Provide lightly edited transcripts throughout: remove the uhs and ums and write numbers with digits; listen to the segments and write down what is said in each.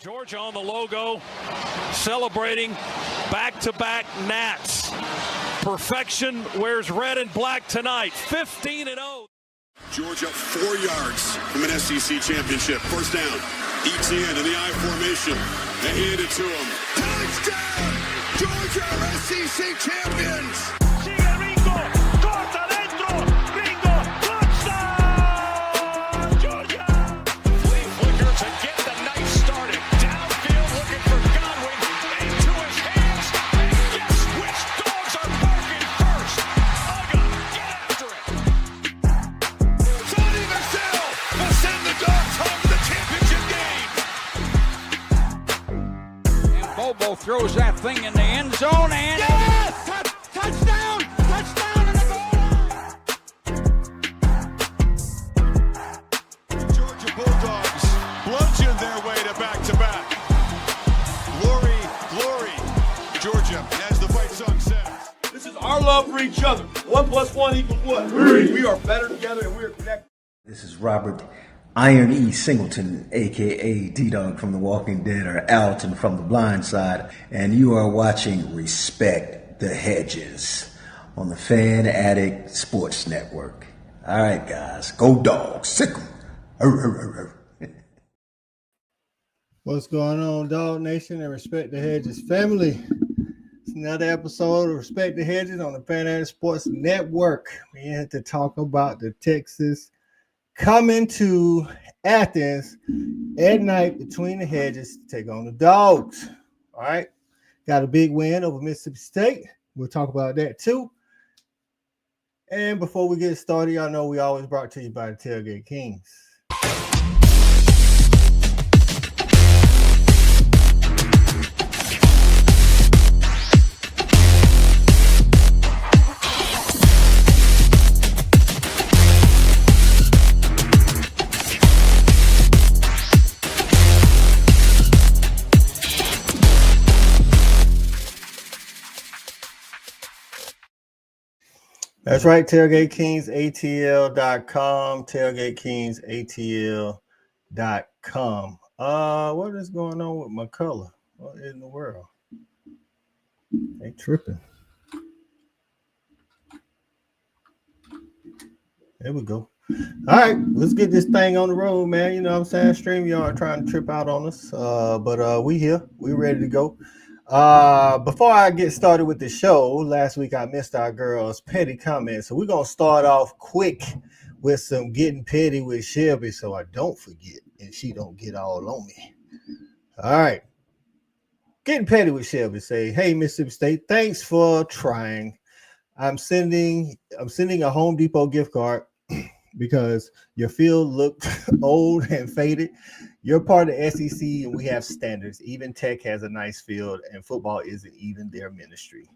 Georgia on the logo, celebrating back-to-back Nats. Perfection wears red and black tonight, 15-0. Georgia 4 yards from an SEC championship. First down, Etienne in the I formation. They hand it to him. Touchdown! Georgia SEC champions! Throws that thing in the end zone and yes! Touchdown! Touchdown and a goal! Georgia Bulldogs bludgeon their way to back-to-back. Glory, glory. Georgia, as the fight song says. This is our love for each other. 1 + 1 = what? 3. We are better together and we're connected. This is Robert Iron E. Singleton, a.k.a. D-Dog from The Walking Dead, or Alton from The Blind Side, and you are watching Respect the Hedges on the Fan Addict Sports Network. All right, guys, go Dogs, sick 'em. What's going on, Dog Nation and Respect the Hedges family? It's another episode of Respect the Hedges on the Fan Addict Sports Network. We had to talk about the Texas coming to Athens at night between the hedges to take on the Dawgs. All right. Got a big win over Mississippi State. We'll talk about that too. And before we get started, y'all know we always brought to you by the Tailgate Kings. That's right, TailgateKingsATL.com, TailgateKingsATL.com. What is going on with my color? What in the world? They tripping. There we go. All right, let's get this thing on the road, man. You know what I'm saying? StreamYard trying to trip out on us. But we here. We ready to go. Before I get started with the show, last week I missed our girls' petty comments. So we're going to start off quick with some getting petty with Shelby so I don't forget and she don't get all on me. All right. Getting petty with Shelby. Say, hey, Mississippi State, thanks for trying. I'm sending a Home Depot gift card because your field looked old and faded. You're part of the SEC, and we have standards. Even Tech has a nice field, and football isn't even their ministry.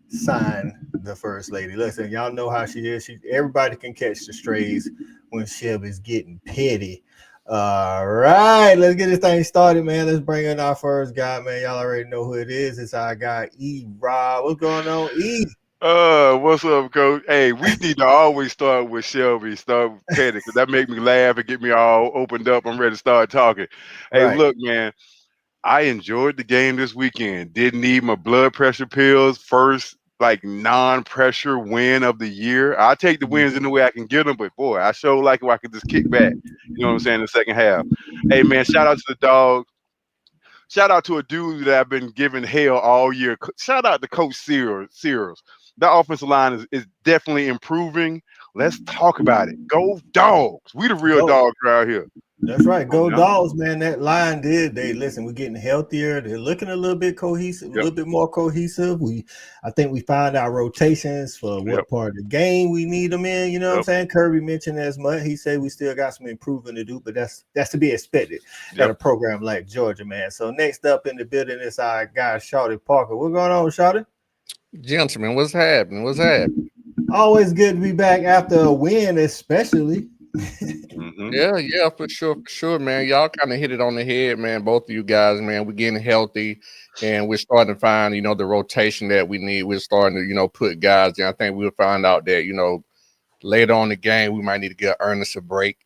Sign the First Lady. Listen, y'all know how she is. Everybody can catch the strays when Shelby's getting petty. All right, let's get this thing started, man. Let's bring in our first guy, man. Y'all already know who it is. It's our guy, E. Rob. What's going on, E? What's up, Coach? Hey, we need to always start with Shelby, start with petty, because that make me laugh and get me all opened up. I'm ready to start talking. Hey, right. Look, man, I enjoyed the game this weekend. Didn't need my blood pressure pills. First, non-pressure win of the year. I'll take the wins in the way I can get them, but boy, I sure like it where I can just kick back. You know what I'm saying? In the second half. Hey, man, shout out to the Dawgs. Shout out to a dude that I've been giving hell all year. Shout out to Coach Sears. That offensive line is definitely improving. Let's talk about it. Go Dogs. We the real dogs right here. That's right. Go Dogs, man. That line we're getting healthier. They're looking a little bit cohesive, a little bit more cohesive. I think we found our rotations for what part of the game we need them in. You know what I'm saying? Kirby mentioned as much. He said we still got some improving to do, but that's to be expected at a program like Georgia, man. So next up in the building is our guy, Shawty Parker. What's going on, Shawty? Gentlemen, what's happening? Always good to be back after a win, especially. Yeah, for sure, man. Y'all kind of hit it on the head, man. Both of you guys, man. We're getting healthy, and we're starting to find, the rotation that we need. We're starting to, put guys in. I think we'll find out that, later on in the game, we might need to get Ernest a break.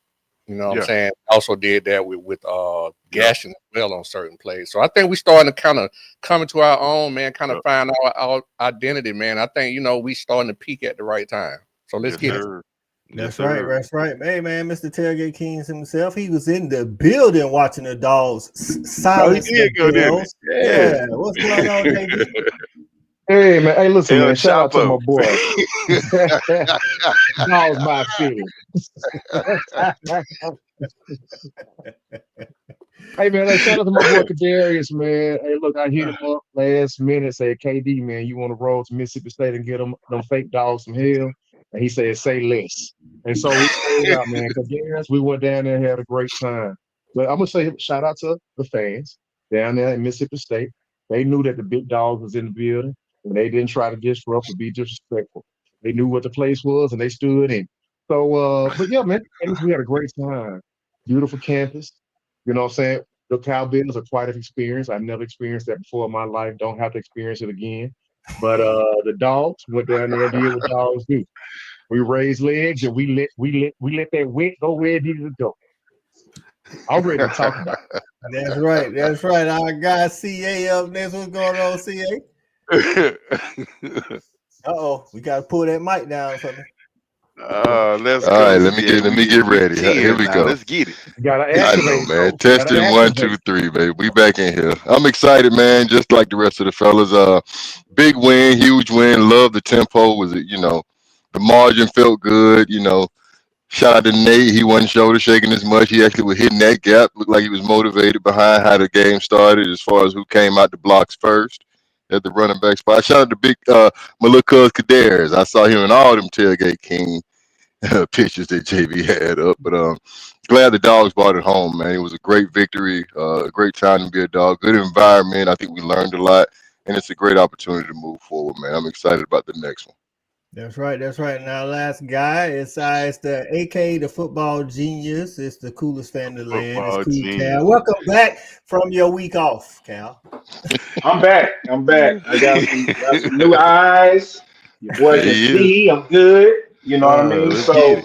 You know what I'm saying? Also did that with gashing as well on certain plays. So I think we starting to kind of come into our own, man, kind of find our identity, man. I think, you know, we starting to peak at the right time. So let's get it. That's right. That's right. Hey, man, Mr. Tailgate Kings himself, he was in the building watching the Dogs silence the Bills. Yeah. What's going on, JB? Hey, man. Hey, listen, man. Shout out to my boy. Dawgs by City. Hey, man. Hey, shout out to my boy Kadarius, man. Hey, look, I hit him up last minute, said, KD, man, you want to roll to Mississippi State and get them fake dogs some hell? And he said, say less. And so we stayed out, man. Kadarius, we went down there and had a great time. But I'm going to say shout out to the fans down there in Mississippi State. They knew that the big dog was in the building, and they didn't try to disrupt or be disrespectful. They knew what the place was, and they stood in. So, but yeah, man, we had a great time. Beautiful campus. You know what I'm saying? The Cowbills are quite an experience. I've never experienced that before in my life. Don't have to experience it again. But the Dogs went down there and did what dogs do. We raised legs and we let that wet go where it needed to go. I'm ready to talk about it. That's right. That's right. Our guy CA up next. What's going on, CA? We gotta pull that mic down for me. Let's go. All right, let me get ready. Here we go. Let's get it. I know, man. Testing 1, 2, 3, baby. We back in here. I'm excited, man. Just like the rest of the fellas. Big win, huge win. Love the tempo. Was it? You know, the margin felt good. You know, shout out to Nate. He wasn't shoulder shaking as much. He actually was hitting that gap. Looked like he was motivated behind how the game started as far as who came out the blocks first at the running back spot. Shout out to big my little cuz Kadarius. I saw him in all them Tailgate King pictures that JB had up. But glad the Dogs brought it home, man. It was a great victory, a great time to be a Dog. Good environment. I think we learned a lot, and it's a great opportunity to move forward, man. I'm excited about the next one. That's right. That's right. Now, last guy is the AK, the football genius. It's the coolest fan in the land. It's cool, Cal. Welcome back from your week off, Cal. I'm back. I got some new eyes. Your boy can see. I'm good. You know what I mean? So,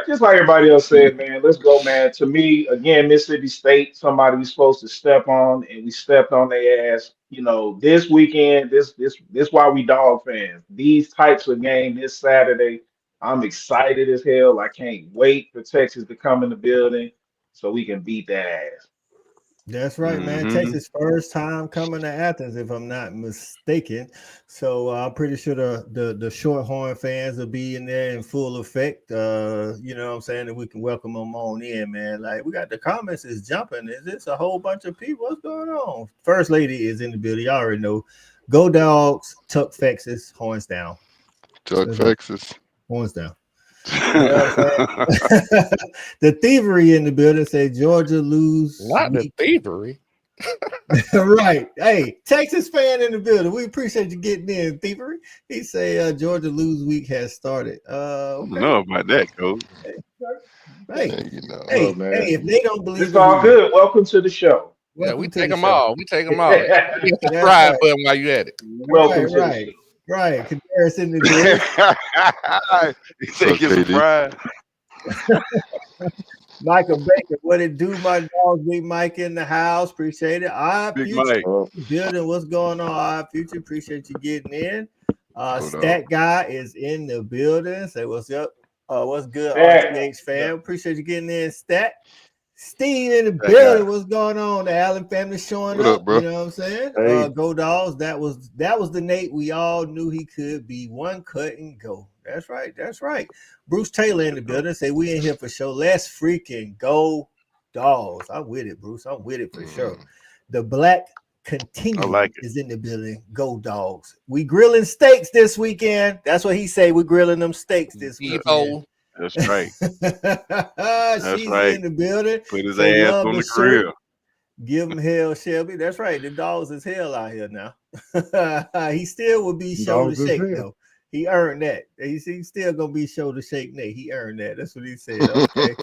just like everybody else said, man, let's go, man. To me, again, Mississippi State, somebody we're supposed to step on, and we stepped on their ass. You know, this weekend, this why we Dog fans. These types of games this Saturday, I'm excited as hell. I can't wait for Texas to come in the building so we can beat that ass. That's right, man. Texas first time coming to Athens, if I'm not mistaken. So I'm pretty sure the Shorthorn fans will be in there in full effect. You know what I'm saying? And we can welcome them on in, man. Like, we got the comments is jumping. Is this a whole bunch of people? What's going on? First lady is in the building. You already know. Go Dogs, Tuck Texas, horns down. Tuck Texas. Horns down. You know the thievery in the building say Georgia lose. Not the thievery. Right. Hey, Texas fan in the building. We appreciate you getting in, thievery. He say Georgia lose week has started. Okay. I don't know about that, Coach. Hey, you know. Hey, if they don't believe it's all good. Welcome to the show. Yeah, we take them all. We take them all. Hit the subscribe button while you at it. Welcome to the show. Right, Kadarius in the building. You take your surprise. Michael Baker, what it do, my dog? Big Mike in the house. Appreciate it. Big Mike. Building, what's going on? Our future. Appreciate you getting in. Stat guy is in the building. Say what's up. What's good, RTH fan? Appreciate you getting in, Stat. Steve in the building. What's going on? The Allen family showing up, bro. You know what I'm saying? Hey. Go Dogs. That was the Nate we all knew he could be. One cut and go. That's right. That's right. Bruce Taylor in the building. Say we in here for sure. Let's freaking go Dogs. I'm with it, Bruce. I'm with it for sure. The Black Continue is in the building. Go Dogs. We grilling steaks this weekend. That's what he say. We grilling them steaks this weekend. That's right. She's in the building. Put his ass on the grill. Give him hell, Shelby. That's right. The Dogs is hell out here now. He still will be shoulder shake though. He earned that. He's still gonna be shoulder shake Nate. He earned that. That's what he said. Okay.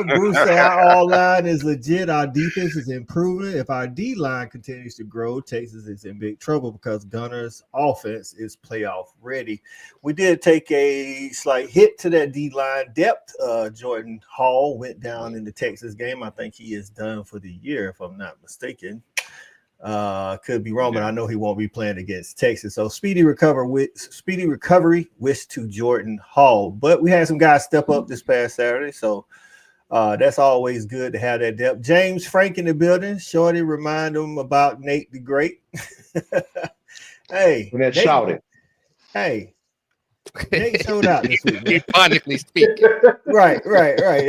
Bruce say our all line is legit. Our defense is improving. If our D line continues to grow, Texas is in big trouble because Gunner's offense is playoff ready. We did take a slight hit to that D line depth. Jordan Hall went down in the Texas game. I think he is done for the year, if I'm not mistaken. Could be wrong, but I know he won't be playing against Texas. So speedy recovery wish to Jordan Hall. But we had some guys step up this past Saturday, so that's always good to have that depth. James Frank in the building. Shorty, remind him about Nate the Great. Hey, and that shouted. Hey, Nate showed out this week. Ironically speaking. Right. Hey, right.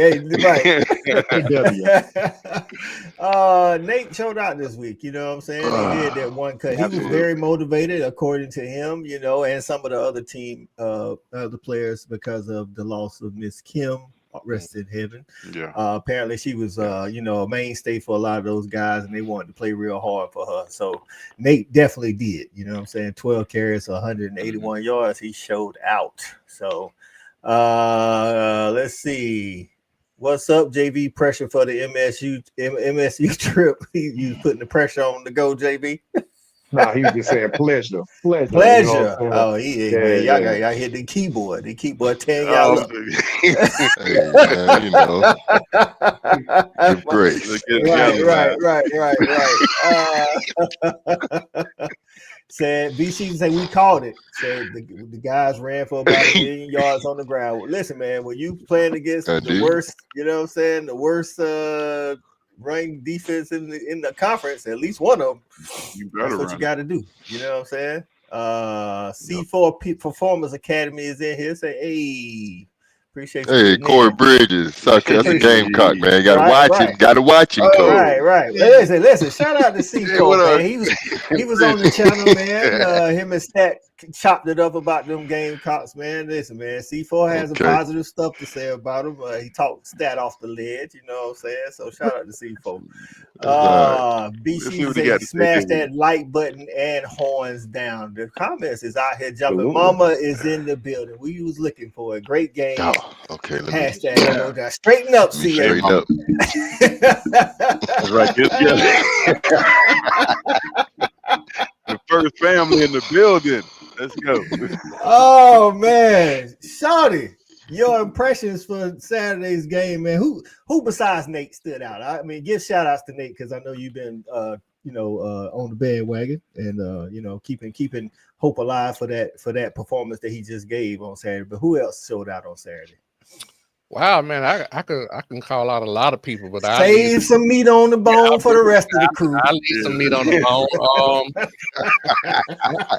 Nate showed out this week. You know what I'm saying? He did that one cut. He was very motivated, according to him, you know, and some of the other team, other players, because of the loss of Miss Kim. Rest in heaven. Yeah. Apparently she was you know, a mainstay for a lot of those guys, and they wanted to play real hard for her. So Nate definitely did, you know what I'm saying? 12 carries, 181 yards. He showed out. So let's see. What's up, JV? Pressure for the MSU trip. You was putting the pressure on to go, JV. Nah, he was just saying pleasure. You know, oh, man. Y'all hit the keyboard. The keyboard tearing y'all up. Hey, man, you know, give grace. Right. Said BC said we called it. Said the guys ran for about 1 million yards on the ground. Well, listen, man, when you playing against the worst, you know what I'm saying, the worst ranked defense in the conference, at least one of them. That's what you got to do. You know what I'm saying? C4 Performance Academy is in here. Say, hey, appreciate you. Hey, Corey Bridges, that's a Gamecock, man. You gotta watch him. Gotta watch him, Corey. Right. Listen. Shout out to C4, man. He was on the channel, man. Him and Stat chopped it up about them Gamecocks, man. Listen, man. C4 has a positive stuff to say about him. He talked Stat off the ledge, you know what I'm saying? So shout out to C4. BC said smash that like button and horns down. The comments is out here jumping. Mama is in the building. We was looking for a great game. Oh, okay. Hashtag straighten up, CA. Straighten up. That's right. The first family in the building. Let's go. Oh man, Shawty, your impressions for Saturday's game, man. Who besides Nate stood out? I mean, give shout outs to Nate, because I know you've been on the bandwagon and keeping hope alive for that performance that he just gave on Saturday. But who else showed out on Saturday? Wow, man, I can call out a lot of people, but save some meat on the bone for the rest of the crew. I leave some meat on the bone.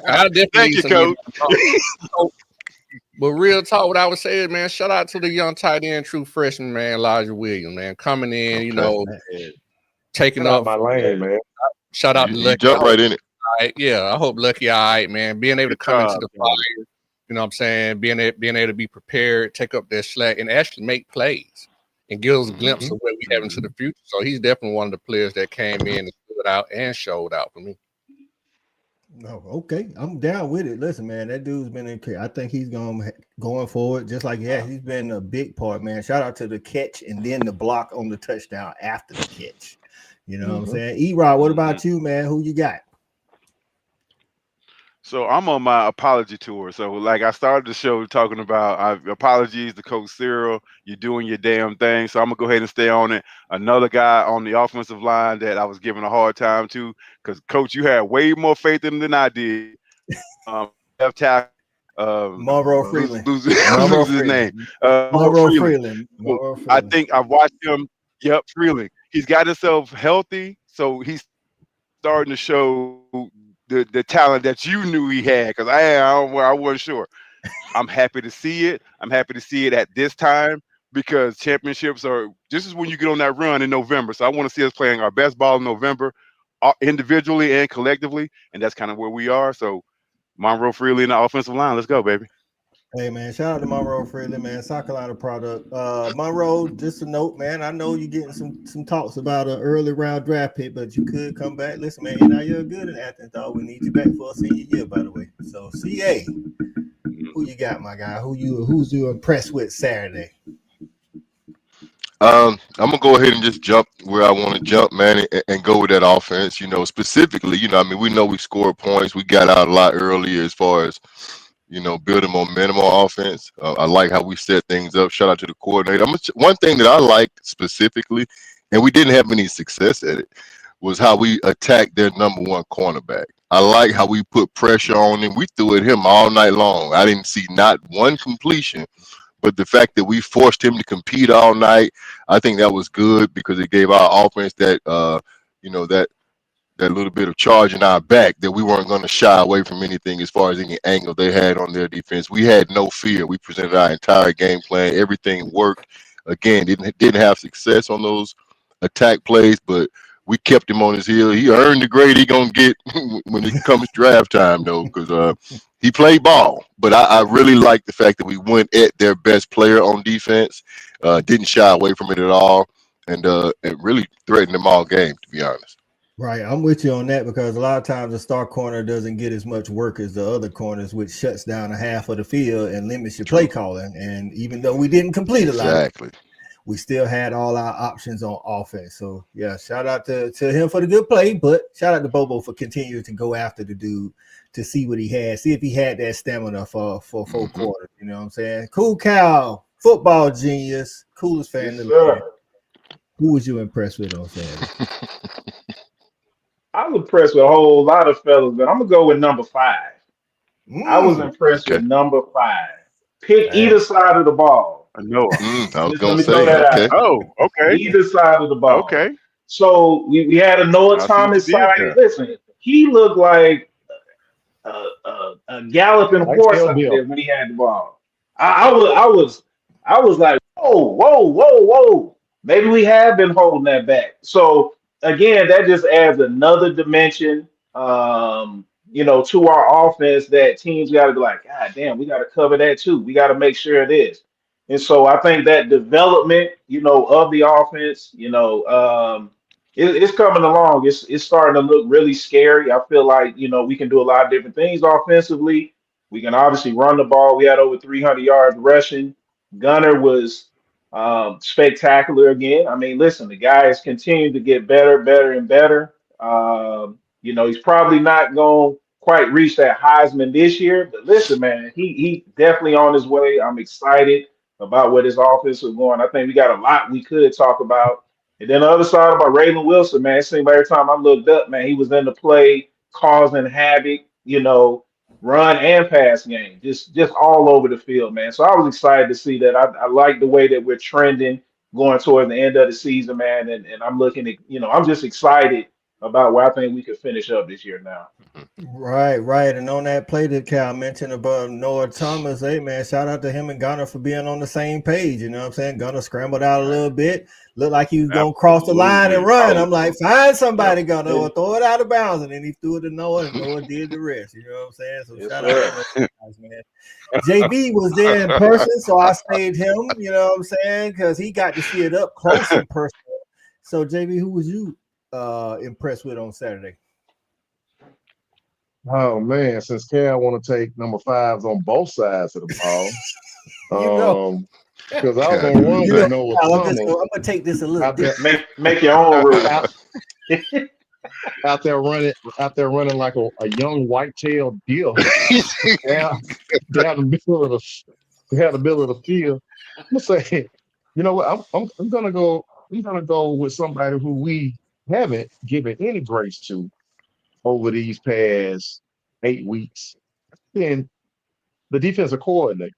I definitely thank you, Coach. But real talk, what I would say is, man, shout out to the young tight end, true freshman, man, Elijah Williams, man, coming in, taking up my lane, man. Shout out to Lucky. Jump right in it. Yeah, I hope Lucky all right, man. Being able to come into the fire. You know what I'm saying? Being able to be prepared, take up that slack, and actually make plays and give us a glimpse of what we have into the future. So he's definitely one of the players that came in and stood out and showed out for me. No, okay. I'm down with it. Listen, man, that dude's been in. I think he's going forward, just like he's been a big part, man. Shout out to the catch and then the block on the touchdown after the catch. You know what I'm saying? E-Rod, what about you, man? Who you got? So I'm on my apology tour. So like I started the show talking about apologies to Coach Cyril. You're doing your damn thing. So I'm gonna go ahead and stay on it. Another guy on the offensive line that I was giving a hard time to, because Coach, you had way more faith in him than I did. Left tackle, Monroe Freeland. Lose his name. Monroe Freeland. I think I've watched him. Yep, Freeland. He's got himself healthy, so he's starting to show the talent that you knew he had, because I wasn't sure. I'm happy to see it. I'm happy to see it at this time, because championships this is when you get on that run in November. So I want to see us playing our best ball in November, individually and collectively, and that's kind of where we are. So Monroe Freeland in the offensive line. Let's go, baby. Hey, man, shout out to Monroe Freeland, man. South Carolina product. Monroe, just a note, man. I know you're getting some talks about an early round draft pick, but you could come back. Listen, man, you're good in Athens, dog. We need you back for a senior year, by the way. So, CA, who you got, my guy? Who's you impressed with Saturday? I'm gonna go ahead and just jump where I want to jump, man, and go with that offense. Specifically, I mean, we know we scored points. We got out a lot earlier as far as building momentum on offense. I like how we set things up. Shout out to the coordinator. One thing that I liked specifically, and we didn't have any success at it, was how we attacked their number one cornerback. I like how we put pressure on him. We threw at him all night long. I didn't see not one completion. But the fact that we forced him to compete all night, I think that was good because it gave our offense that, that little bit of charge in our back that we weren't going to shy away from anything as far as any angle they had on their defense. We had no fear. We presented our entire game plan. Everything worked. Again, didn't have success on those attack plays, but we kept him on his heel. He earned the grade he gonna get when it comes draft time, though, because he played ball. But I really like the fact that we went at their best player on defense, didn't shy away from it at all, and it really threatened them all game, to be honest. Right, I'm with you on that because a lot of times the star corner doesn't get as much work as the other corners, which shuts down a half of the field and limits your play calling. And even though we didn't complete a lot, we still had all our options on offense. So yeah, shout out to him for the good play, but shout out to Bobo for continuing to go after the dude to see what he had, see if he had that stamina for 4 quarters. You know what I'm saying? Cool Cal, football genius, coolest fan in the league. Who was you impressed with on Saturday? I was impressed with a whole lot of fellas, but I'm gonna go with number 5. I was impressed with number 5. Pick either side of the ball. I know. I was Just gonna let me say, throw that okay. out. Oh, okay. Either side of the ball. Okay. So we had a Noah Thomas side. Listen, he looked like a galloping horse out there when he had the ball. I was like, whoa. Maybe we have been holding that back. So again, that just adds another dimension, to our offense that teams got to be like, God damn, we got to cover that too. We got to make sure it is. And so I think that development, of the offense, it's coming along. It's starting to look really scary. I feel like, we can do a lot of different things offensively. We can obviously run the ball. We had over 300 yards rushing. Gunner was spectacular again. I mean, listen, the guy has continued to get better and better. He's probably not going to quite reach that Heisman this year, but listen, man, he definitely on his way. I'm excited about what his offense is going. I think we got a lot we could talk about. And then the other side about Raylan Wilson, man, it seemed every time I looked up, man, he was in the play, causing havoc, run and pass game, just all over the field, man. So I was excited to see that. I like the way that we're trending going toward the end of the season, man. And I'm looking at, I'm just excited about where I think we could finish up this year now. Right. And on that play that Cal mentioned about Noah Thomas, hey man, shout out to him and Gunner for being on the same page. You know what I'm saying? Gunner scrambled out a little bit, looked like he was gonna cross the line and run. I'm like, find somebody, Gunner, or throw it out of bounds. And then he threw it to Noah, and Noah did the rest. You know what I'm saying? So shout out to those guys, man. JB was there in person, so I saved him. You know what I'm saying? Because he got to see it up close in person. So JB, who was you impressed with on Saturday? Oh man, since Cal want to take number 5s on both sides of the ball, because I was gonna run with Noah Thomas. I'm gonna take this a little bit. Make your own rules. Out there running like a young white-tailed deer down the middle of the field. I'm gonna say, you know what? I'm gonna go with somebody who we haven't given any grace to over these past 8 weeks, then the defensive coordinator.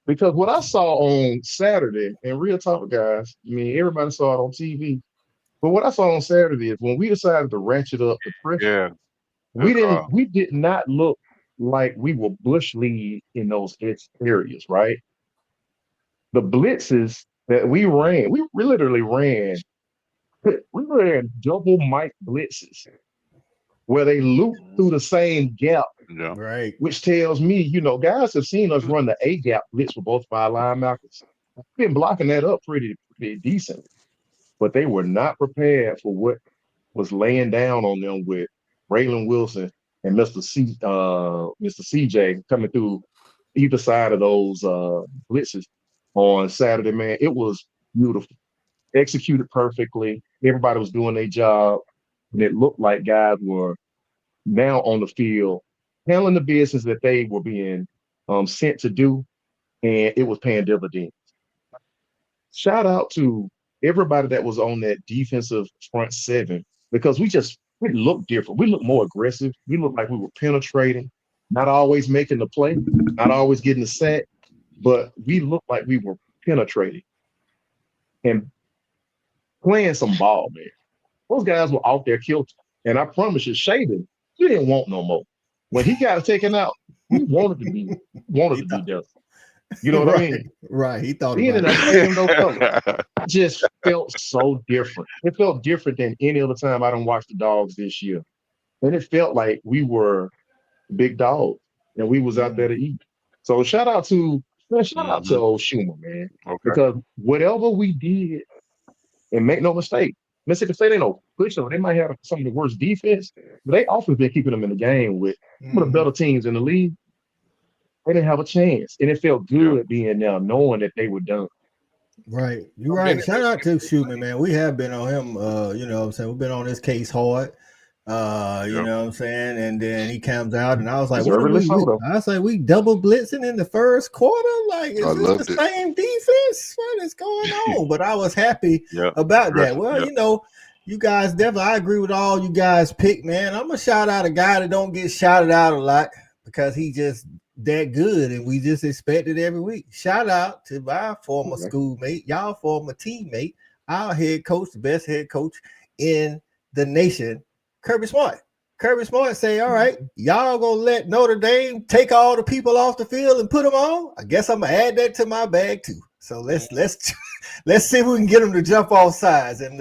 Because what I saw on Saturday, and real talk, guys, I mean, everybody saw it on TV, but what I saw on Saturday is when we decided to ratchet up the pressure, we did not look like we were bush league in those areas, right? The blitzes that we ran, we literally ran double mic blitzes where they loop through the same gap, right? Which tells me, guys have seen us run the A gap blitz with both of our linebackers. We've been blocking that up pretty decent, but they were not prepared for what was laying down on them with Raylan Wilson and Mr. CJ coming through either side of those blitzes on Saturday, man. It was beautiful, executed perfectly. Everybody was doing their job, and it looked like guys were now on the field handling the business that they were being sent to do, and it was paying dividends. Shout out to everybody that was on that defensive front seven because we looked different. We looked more aggressive. We looked like we were penetrating, not always making the play, not always getting the sack, but we looked like we were penetrating and playing some ball, man. Those guys were out there killed. And I promise you, Shaden, he didn't want no more. When he got taken out, he wanted to be done. You know what I mean? Right. He thought he about ended up playing those colors. Just felt so different. It felt different than any other time I done watched the Dogs this year. And it felt like we were big dogs and we was out there to eat. So shout out to old Schumer, man. Okay. Because whatever we did, and make no mistake, Mississippi State ain't no pushover. They might have some of the worst defense, but they often been keeping them in the game with some of the better teams in the league. They didn't have a chance. And it felt good being there, knowing that they were done. Right. You're right. Shout out to Schumann, man. We have been on him, you know what I'm saying? We've been on this case hard. You know what I'm saying? And then he comes out and I was like, we double blitzing in the first quarter? Like, is this the same defense? What is going on? But I was happy about that. Well, you know, you guys definitely, I agree with all you guys pick, man. I'm gonna shout out a guy that don't get shouted out a lot because he just that good and we just expect it every week. Shout out to my former schoolmate, y'all former teammate, our head coach, the best head coach in the nation, Kirby Smart. Kirby Smart say, all right, y'all gonna let Notre Dame take all the people off the field and put them on? I guess I'm gonna add that to my bag too. So let's see if we can get them to jump off sides. And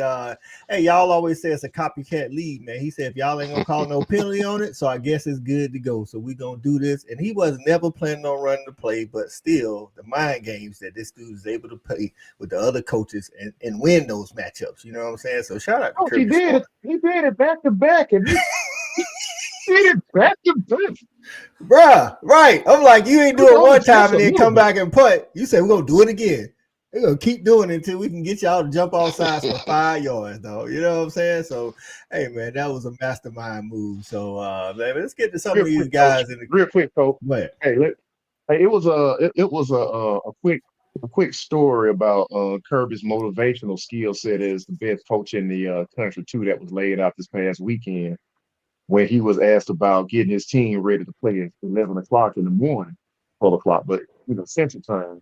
hey, y'all always say it's a copycat league, man. He said if y'all ain't gonna call no penalty on it, so I guess it's good to go. So we gonna do this. And he was never planning on running the play, but still the mind games that this dude is able to play with the other coaches and win those matchups. You know what I'm saying? So shout out to Kirby Smart. He did it back to back, and he did it back to back. Bruh, right. I'm like, you ain't doing one time and then come back and punt. You say we're gonna do it again. We're gonna keep doing it until we can get y'all to jump off sides for 5 yards, though. You know what I'm saying? So, hey man, that was a mastermind move. So man, let's get to some of these guys in the real quick, Coach. Hey, it was a quick story about Kirby's motivational skill set as the best coach in the country too. That was laid out this past weekend, when he was asked about getting his team ready to play at 11 o'clock in the morning, 12 o'clock, but Central Time.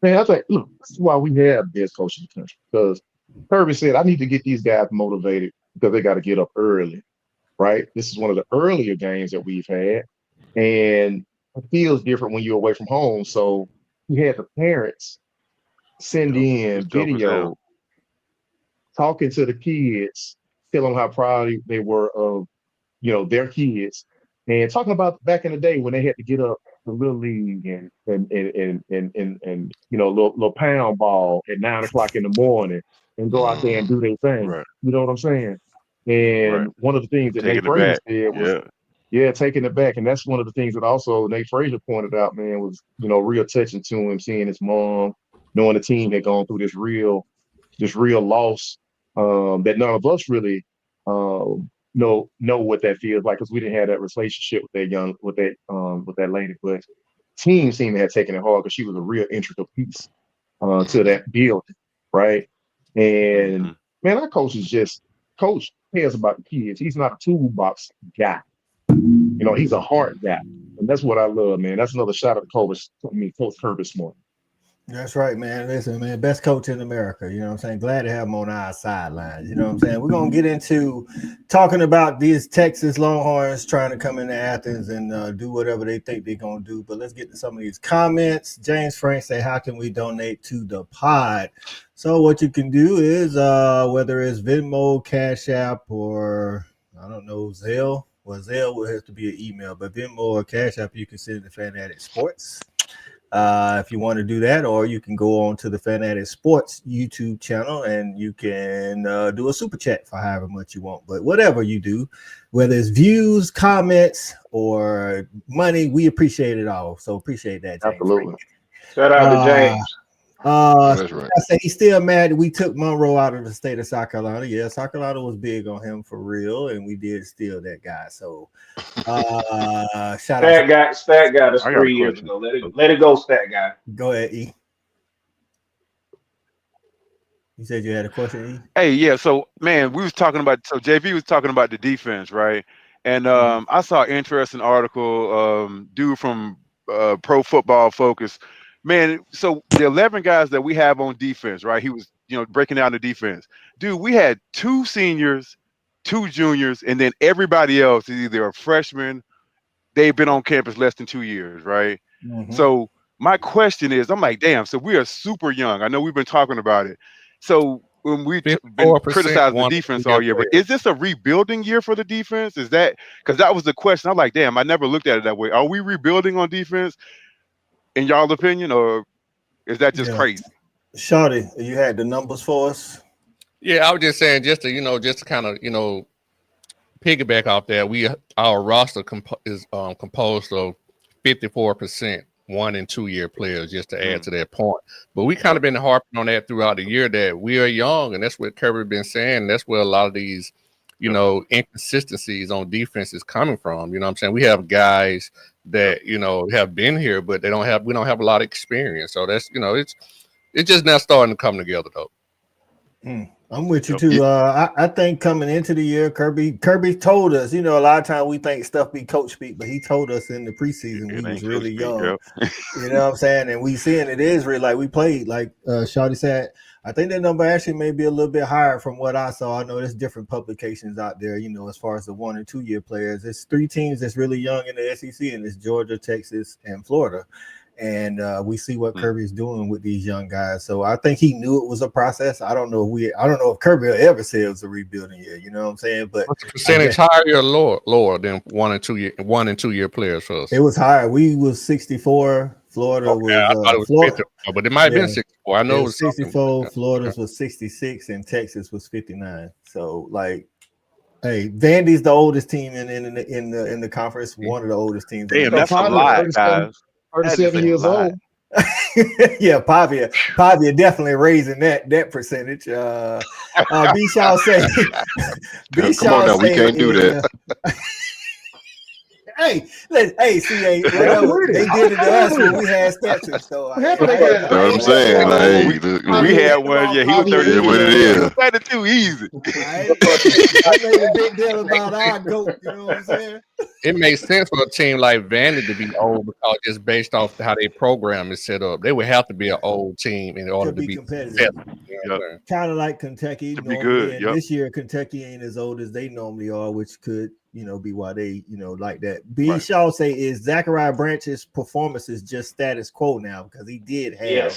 Man, I think, look, this is why we have the best coach in the country. Because Kirby said, I need to get these guys motivated because they got to get up early, right? This is one of the earlier games that we've had. And it feels different when you're away from home. So he had the parents send in video talking to the kids, telling them how proud they were of their kids, and talking about back in the day when they had to get up the little league and little pound ball at 9 o'clock in the morning and go out there and do their thing. Right. You know what I'm saying? And one of the things that Nate Frazier said was, taking it back. And that's one of the things that also Nate Frazier pointed out, man, was real touching to him, seeing his mom, knowing the team had gone through this real loss that none of us really know what that feels like, because we didn't have that relationship with that lady, but team seemed to have taken it hard because she was a real integral piece to that building, right? And man, our coach cares about the kids. He's not a toolbox guy, he's a heart guy, and that's what I love, man. That's another shout out to Coach Kirby Smart. That's right, man. Listen, man, best coach in America. You know what I'm saying? Glad to have him on our sidelines. You know what I'm saying? We're going to get into talking about these Texas Longhorns trying to come into Athens and do whatever they think they're going to do. But let's get to some of these comments. James Frank say, how can we donate to the pod? So what you can do is whether it's Venmo, Cash App, or I don't know, Zelle. Well, Zelle will have to be an email, but Venmo or Cash App, you can send to Fanatic Sports. If you want to do that, or you can go on to the Fanatic Sports YouTube channel and you can do a super chat for however much you want. But whatever you do, whether it's views, comments, or money, we appreciate it all. So appreciate that, James. Absolutely. Shout out to James. That's right. I say he's still mad that we took Monroe out of the state of South Carolina. Yeah, South Carolina was big on him for real, and we did steal that guy. So shout out. Stat guy. That's 3 years ago. Let it go, stat guy. Go ahead, E. You said you had a question, E? Hey, yeah. So, man, we was talking about. So JV was talking about the defense, right? And I saw an interesting article. Dude from Pro Football Focus. Man, so the 11 guys that we have on defense, right? He was, breaking down the defense. Dude, we had 2 seniors, 2 juniors, and then everybody else is either a freshman. They've been on campus less than 2 years, right? Mm-hmm. So my question is, I'm like, damn. So we are super young. I know we've been talking about it. So when we've been criticizing the defense all year, but is this a rebuilding year for the defense? Is that because that was the question? I'm like, damn, I never looked at it that way. Are we rebuilding on defense, in y'all's opinion, or is that just crazy? Shawty, you had the numbers for us. Yeah, I was just saying, just to kind of piggyback off that, our roster is composed of 54% 1- and 2-year players, just to add to that point. But we kind of been harping on that throughout the year that we are young, and that's what Kirby been saying. That's where a lot of these, inconsistencies on defense is coming from. You know what I'm saying? We have guys that have been here, but we don't have a lot of experience. So that's it's just now starting to come together though. I'm with you too. I think coming into the year, Kirby told us, a lot of times we think stuff be coach speak, but he told us in the preseason we was really young. You know what I'm saying? And we seeing it is really like we played, like Shawty said. I think that number actually may be a little bit higher from what I saw. I know there's different publications out there, as far as the 1- and 2-year players. There's 3 teams that's really young in the SEC, and it's Georgia, Texas, and Florida. And we see what Kirby's doing with these young guys. So I think he knew it was a process. I don't know if Kirby will ever say it was a rebuilding year. You know what I'm saying? But what's the percentage higher or lower than 1- and 2-year players for us? It was higher. We was 64. Florida was. I thought it was Florida, 50, but it might have been 64. I know it was 64. Florida's was 66, and Texas was 59. So hey, Vandy's the oldest team in the conference. One of the oldest teams. Damn, that's a lot, guys. 37 years old. Yeah, Pavia definitely raising that percentage. B Shaw say, come on now, we can't do that. Hey, CA, whatever. They did it to us when we had statues. So that's what I'm saying. We had one. Yeah, he was 30. Yeah, what it is. That's too easy. I made a big deal about our goat. You know what I'm saying? It makes sense for a team like Vandy to be old because just based off how their program is set up, they would have to be an old team in order to be competitive. Kind of like Kentucky. To be good. This year, Kentucky ain't as old as they normally are, which could be why they like that. B Shaw say is Zachariah Branch's performance is just status quo now because he did have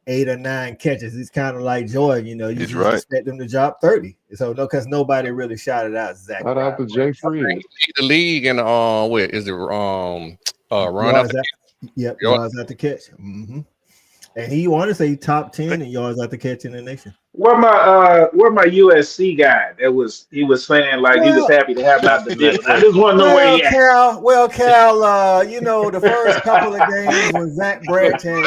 8 or 9 catches. It's kind of like Jordan, you just expect them to drop 30. So because nobody really shouted out Zachariah. Shout out to Jay Freed. He lead the league in what is it? Run yards yards after catch. Mm-hmm. And he wanted to say top 10 in yards after catch in the nation. Where my USC guy he was saying he was happy to have out the distance. I just want to know where he at. Cal, the first couple of games when Zach Branch had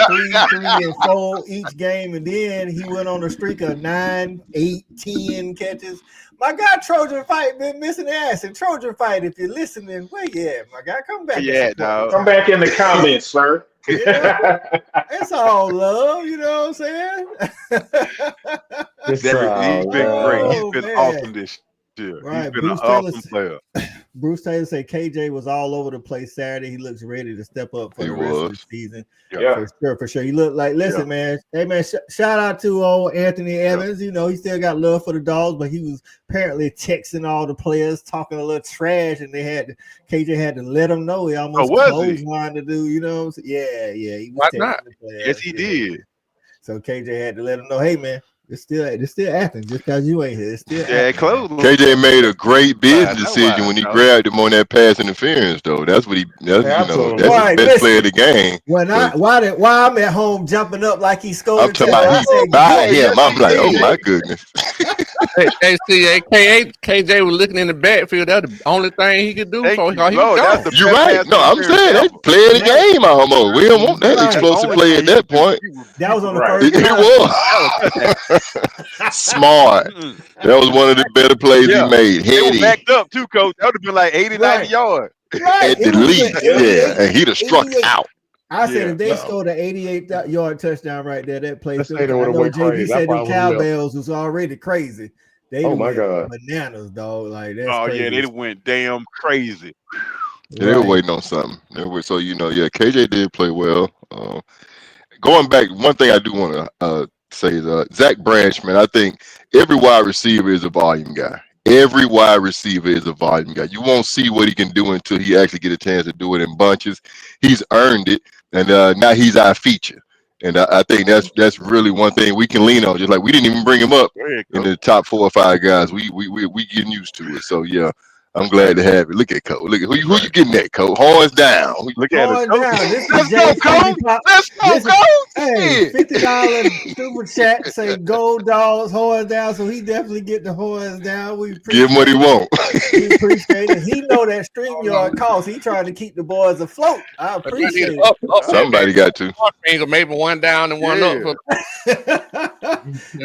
3 and 4 each game, and then he went on a streak of 9, 8, 10 catches. My guy Trojan Fight been missing ass. And Trojan Fight, if you're listening, where you at, my guy? Come back. Yeah, dog. Come back in the comments, sir. It's all love, you know what I'm saying? He's been great. He's been awesome this year. Right. He's been an awesome player. Bruce Taylor said KJ was all over the place Saturday. He looks ready to step up for the rest of the season. Yeah, for sure. He looked like, listen, man. Hey, man, shout out to old Anthony Evans. He still got love for the Dogs, but he was apparently texting all the players, talking a little trash, and KJ had to let him know. He almost clotheslined to do, you know what I'm saying? Yeah. He was Why not? Yes, he did. So KJ had to let him know, hey, man. It's still Athens just because you ain't here. It's still close. KJ made a great business decision when he grabbed him on that pass interference, though. That's what that's the best player of the game. Why I'm at home jumping up like he scored. I'm talking about he by him. I'm like, oh my goodness. KJ was looking in the backfield. That's the only thing he could do. Thank For you, him. He Lord. was That's gone. the You're best right. pass No, I'm interference saying they ever. play the game almost. We don't want that Right. explosive Only play thing at that you point. That was on the Right. first It drive. was smart. Mm-mm. That was one of the better plays he Yeah. made. They were Heady backed up too, coach. That would have been like 80, 90 Right. yards. Right. at the It was an least. Yeah, 88. and he'd have struck 88. out. I said Yeah. if they No. scored an 88-yard touchdown right there, that place. That stadium I would have know went JD crazy. I said them probably would have left. cowbells was already crazy. They Oh my went God. bananas, dog. Like that's Oh crazy. yeah, they went damn crazy. Yeah, they were waiting on something. So yeah, KJ did play well. Going back, one thing I do want to say is Zach Branch, man. I think every wide receiver is a volume guy. Every wide receiver is a volume guy. You won't see what he can do until he actually get a chance to do it in bunches. He's earned it, and now he's our feature. And I think that's really one thing we can lean on. Just like we didn't even bring him up in the top 4 or 5 guys. We getting used to it. So yeah, I'm glad to have it. Look at Cole. Look at who you getting at, Cole. Horns down. Look at us. Horns down. This Let's is go, Jay Cole. Let's go, Cole. Hey, $50 super chat say go Dogs, horns down. So he definitely get the horns down. We Give him what he want. We appreciate it. He know that StreamYard costs. He trying to keep the boys afloat. I appreciate it. Somebody got to. Maybe one down and one up.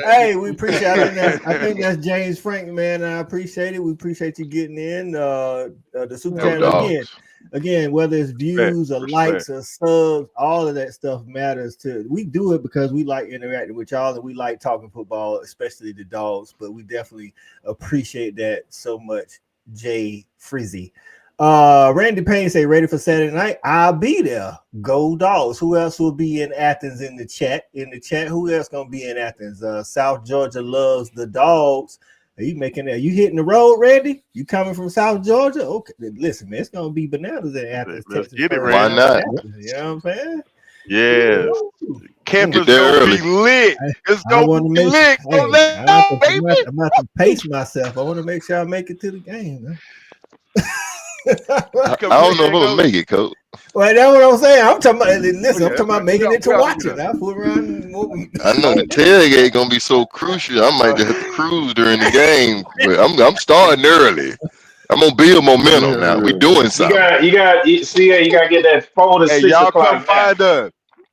Hey, we appreciate it. I think that's James Frank, man. I appreciate it. We appreciate you getting in. The super chat again, whether it's views or likes or subs, all of that stuff matters too. We do it because we like interacting with y'all and we like talking football, especially the Dogs. But we definitely appreciate that so much, Jay Frizzy. Randy Payne say ready for Saturday night. I'll be there. Go Dogs. Who else will be in Athens in the chat? Who else gonna be in Athens? South Georgia loves the Dogs. Are you you hitting the road, Randy? You coming from South Georgia? Okay, listen, man, it's gonna be bananas in Athens, Texas. Get it, Why not? You know what I'm saying? Yeah. Campus there gonna early. be lit. It's gonna be lit. I'm about to pace myself. I want to make sure I make it to the game, man. I don't know if I'm gonna make it, Coach. Well, that's what I'm saying. I'm talking about. Listen, I'm talking about making it to watch it. I put around. I know the tailgate gonna be so crucial. I might just have to cruise during the game, but I'm starting early. I'm gonna build momentum now. We doing something. You got to get that 4 to 6 y'all o'clock. come find us.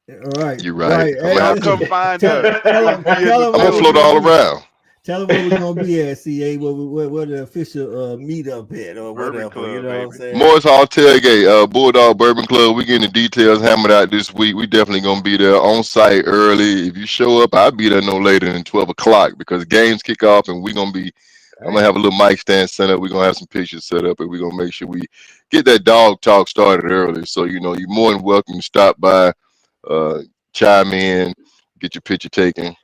All right, you're right. Y'all come find us. I'm gonna float all around. Tell them where we're gonna be at, CA. Where the official meetup at or whatever. Club, you know what I'm saying? Morris Hall tailgate, Bulldog Bourbon Club. We getting the details hammered out this week. We definitely gonna be there on site early. If you show up, I'll be there no later than 12 o'clock because games kick off and I'm gonna have a little mic stand set up. We're gonna have some pictures set up and we're gonna make sure we get that dog talk started early. So you're more than welcome to stop by, chime in, get your picture taken.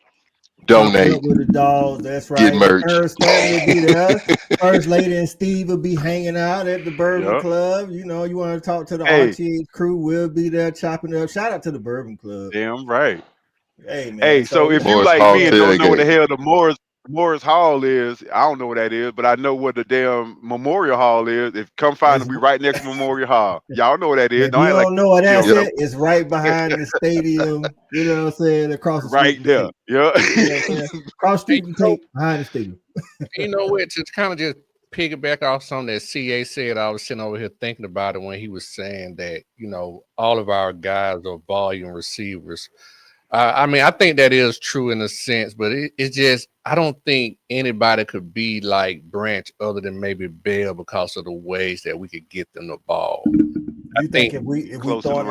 Donate with the Dogs. That's right. Get merch. First family will be there. First Lady and Steve will be hanging out at the Bourbon Club. You want to talk to the Archie crew. We'll be there chopping up. Shout out to the Bourbon Club. Damn right. Hey man. Hey, so if you like me and don't know what the hell the Morris Hall is, I don't know what that is, but I know what the damn Memorial Hall is. If come find us, we right next to Memorial Hall. Y'all know what that is. If you don't know what that's at, it's right behind the stadium. You know what I'm saying? Across the street. Right there. Yeah. Across the street, behind the stadium. You know what? To kind of just piggyback off something that CA said, I was sitting over here thinking about it when he was saying that, all of our guys are volume receivers. I think that is true in a sense, but it's just I don't think anybody could be like Branch other than maybe Bell because of the ways that we could get them the ball. I think if we throw it that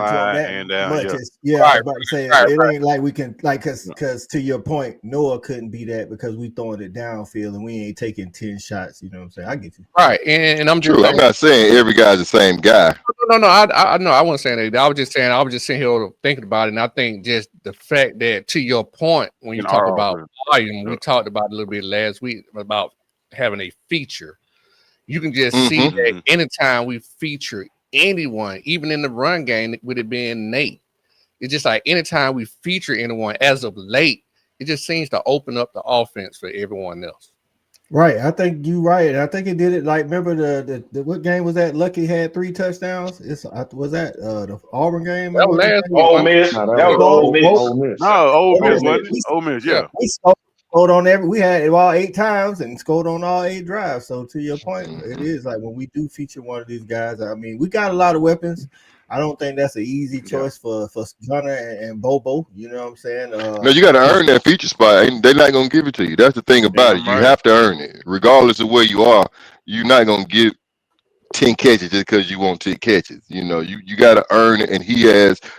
much, right, I was about to say right. Ain't like we can because to your point, Noah couldn't be that because we throwing it downfield and we ain't taking 10 shots. You know what I'm saying? I get you. Right, and I'm just true. I'm not saying every guy's the same guy. No. I know. I wasn't saying that. I was just sitting here thinking about it, and I think just the fact that to your point when you talk about volume, we talked about it a little bit last week about having a feature. You can just see that anytime we feature anyone, even in the run game, with it being Nate, it's just like anytime we feature anyone as of late, it just seems to open up the offense for everyone else. Right, I think you're right. I think it did it. Like, remember the what game was that? Lucky had 3 touchdowns. Was that the Auburn game? That was Ole Miss. No, That was Ole Miss. No, Ole Miss, wasn't it? Ole Miss, yeah. scored on we had it all 8 times and scored on all 8 drives. So to your point, it is like when we do feature one of these guys, I mean, we got a lot of weapons. I don't think that's an easy choice for Gunner and Bobo. You know what I'm saying? No, you got to earn that feature spot. They're not going to give it to you. That's the thing about it. You have to earn it. Regardless of where you are, you're not going to get 10 catches just because you want 10 catches. You know, you got to earn it, and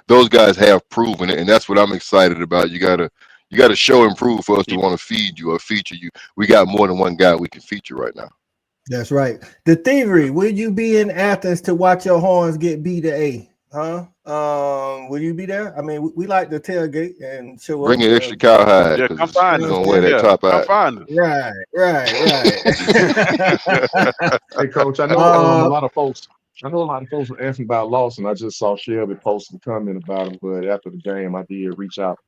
those guys have proven it, and that's what I'm excited about. You got to show and prove for us to want to feed you or feature you. We got more than one guy we can feature right now. That's right. The thievery. Will you be in Athens to watch your Horns get B to A? Huh? Will you be there? I mean, we like to tailgate and show up. Bring an extra cowhide. Yeah, come find us. Gonna wear that top come out. find us. Right. Hey, Coach, I know a lot of folks. I know a lot of folks were asking about Lawson. I just saw Shelby post a comment about him, but after the game, I did reach out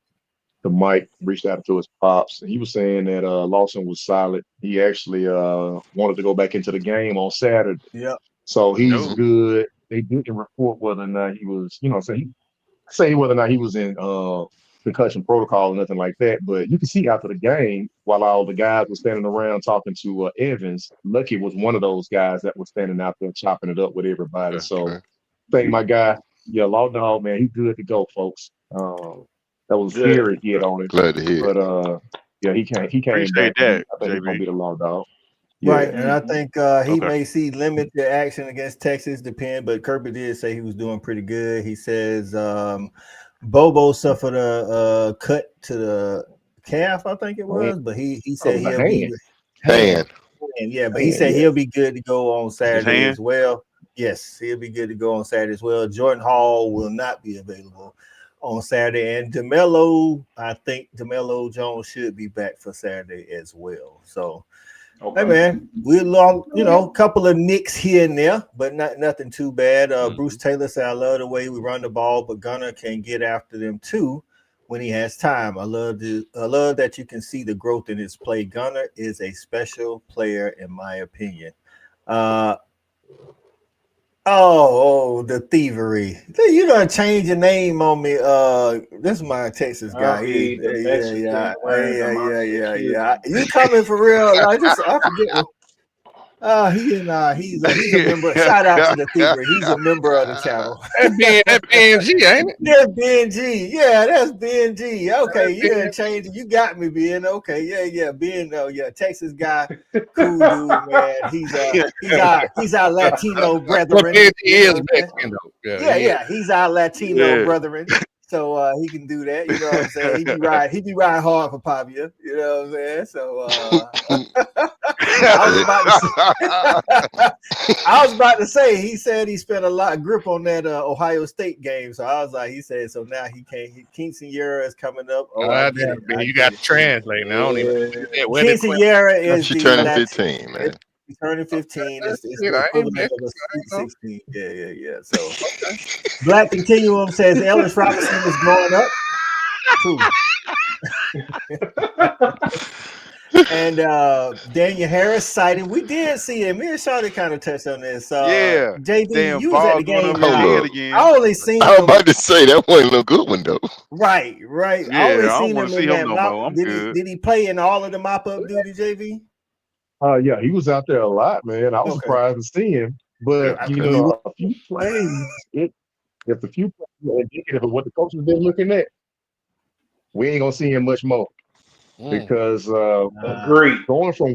to Mike, reached out to his pops, and he was saying that Lawson was solid. He actually wanted to go back into the game on Saturday. Yeah. So he's good. They didn't report whether or not he was, say whether or not he was in concussion protocol or nothing like that. But you can see after the game, while all the guys were standing around talking to Evans, Lucky was one of those guys that was standing out there chopping it up with everybody. So I think my guy, Law Dog, man, he's good to go, folks. That was scary he had on it. Glad to hear. But he came back. I think he's gonna be the Law Dog. Yeah. Right, and I think he may see limited action against Texas, but Kirby did say he was doing pretty good. He says Bobo suffered a cut to the calf, I think it was, but he said he'll be hand. Yeah, but he said he'll be good to go on Saturday as well. Yes, he'll be good to go on Saturday as well. Jordan Hall will not be available on Saturday, and I think DeMelo Jones should be back for Saturday as well. So. Okay. Hey man, we're couple of nicks here and there, but nothing too bad. Bruce Taylor said, "I love the way we run the ball, but Gunner can get after them too when he has time. I love that you can see the growth in his play. Gunner is a special player, in my opinion." The thievery. You gonna change your name on me? This is my Texas guy. Yeah. You coming for real? I forget. He's a member. Shout out to the thievery. He's a member of the channel. That's BNG, ain't it? That's BNG. Yeah, that's BNG. Okay, you didn't change it. You got me, Ben. Okay, yeah. Ben, Texas guy, cool dude, man. He's our Latino brethren. He is Mexican, though. Yeah. He's our Latino brethren. So he can do that, you know what I'm saying? He be riding hard for Pavia, you know what I'm saying? So I was about to say he said he spent a lot of grip on that Ohio State game. So I was like, he said so now he can't. Quinceañera is coming up. You got to translate now. Quinceañera is turning 15, man. He's turning 15. It's the equivalent of a Sweet 16. Yeah. So Black Continuum says Ellis Robinson is growing up. And Daniel Harris cited. We did see him. Me and Shawty kind of touched on this. JD, you was at the game. I only seen him. I was about to say that wasn't no good one though. Right. Yeah, I only seen him in that mop. Did he play in all of the mop-up duty, JV? Yeah, he was out there a lot, man. I was surprised to see him. But a few plays, if a few plays are indicative of what the coach has been looking at, we ain't gonna see him much more. Because going from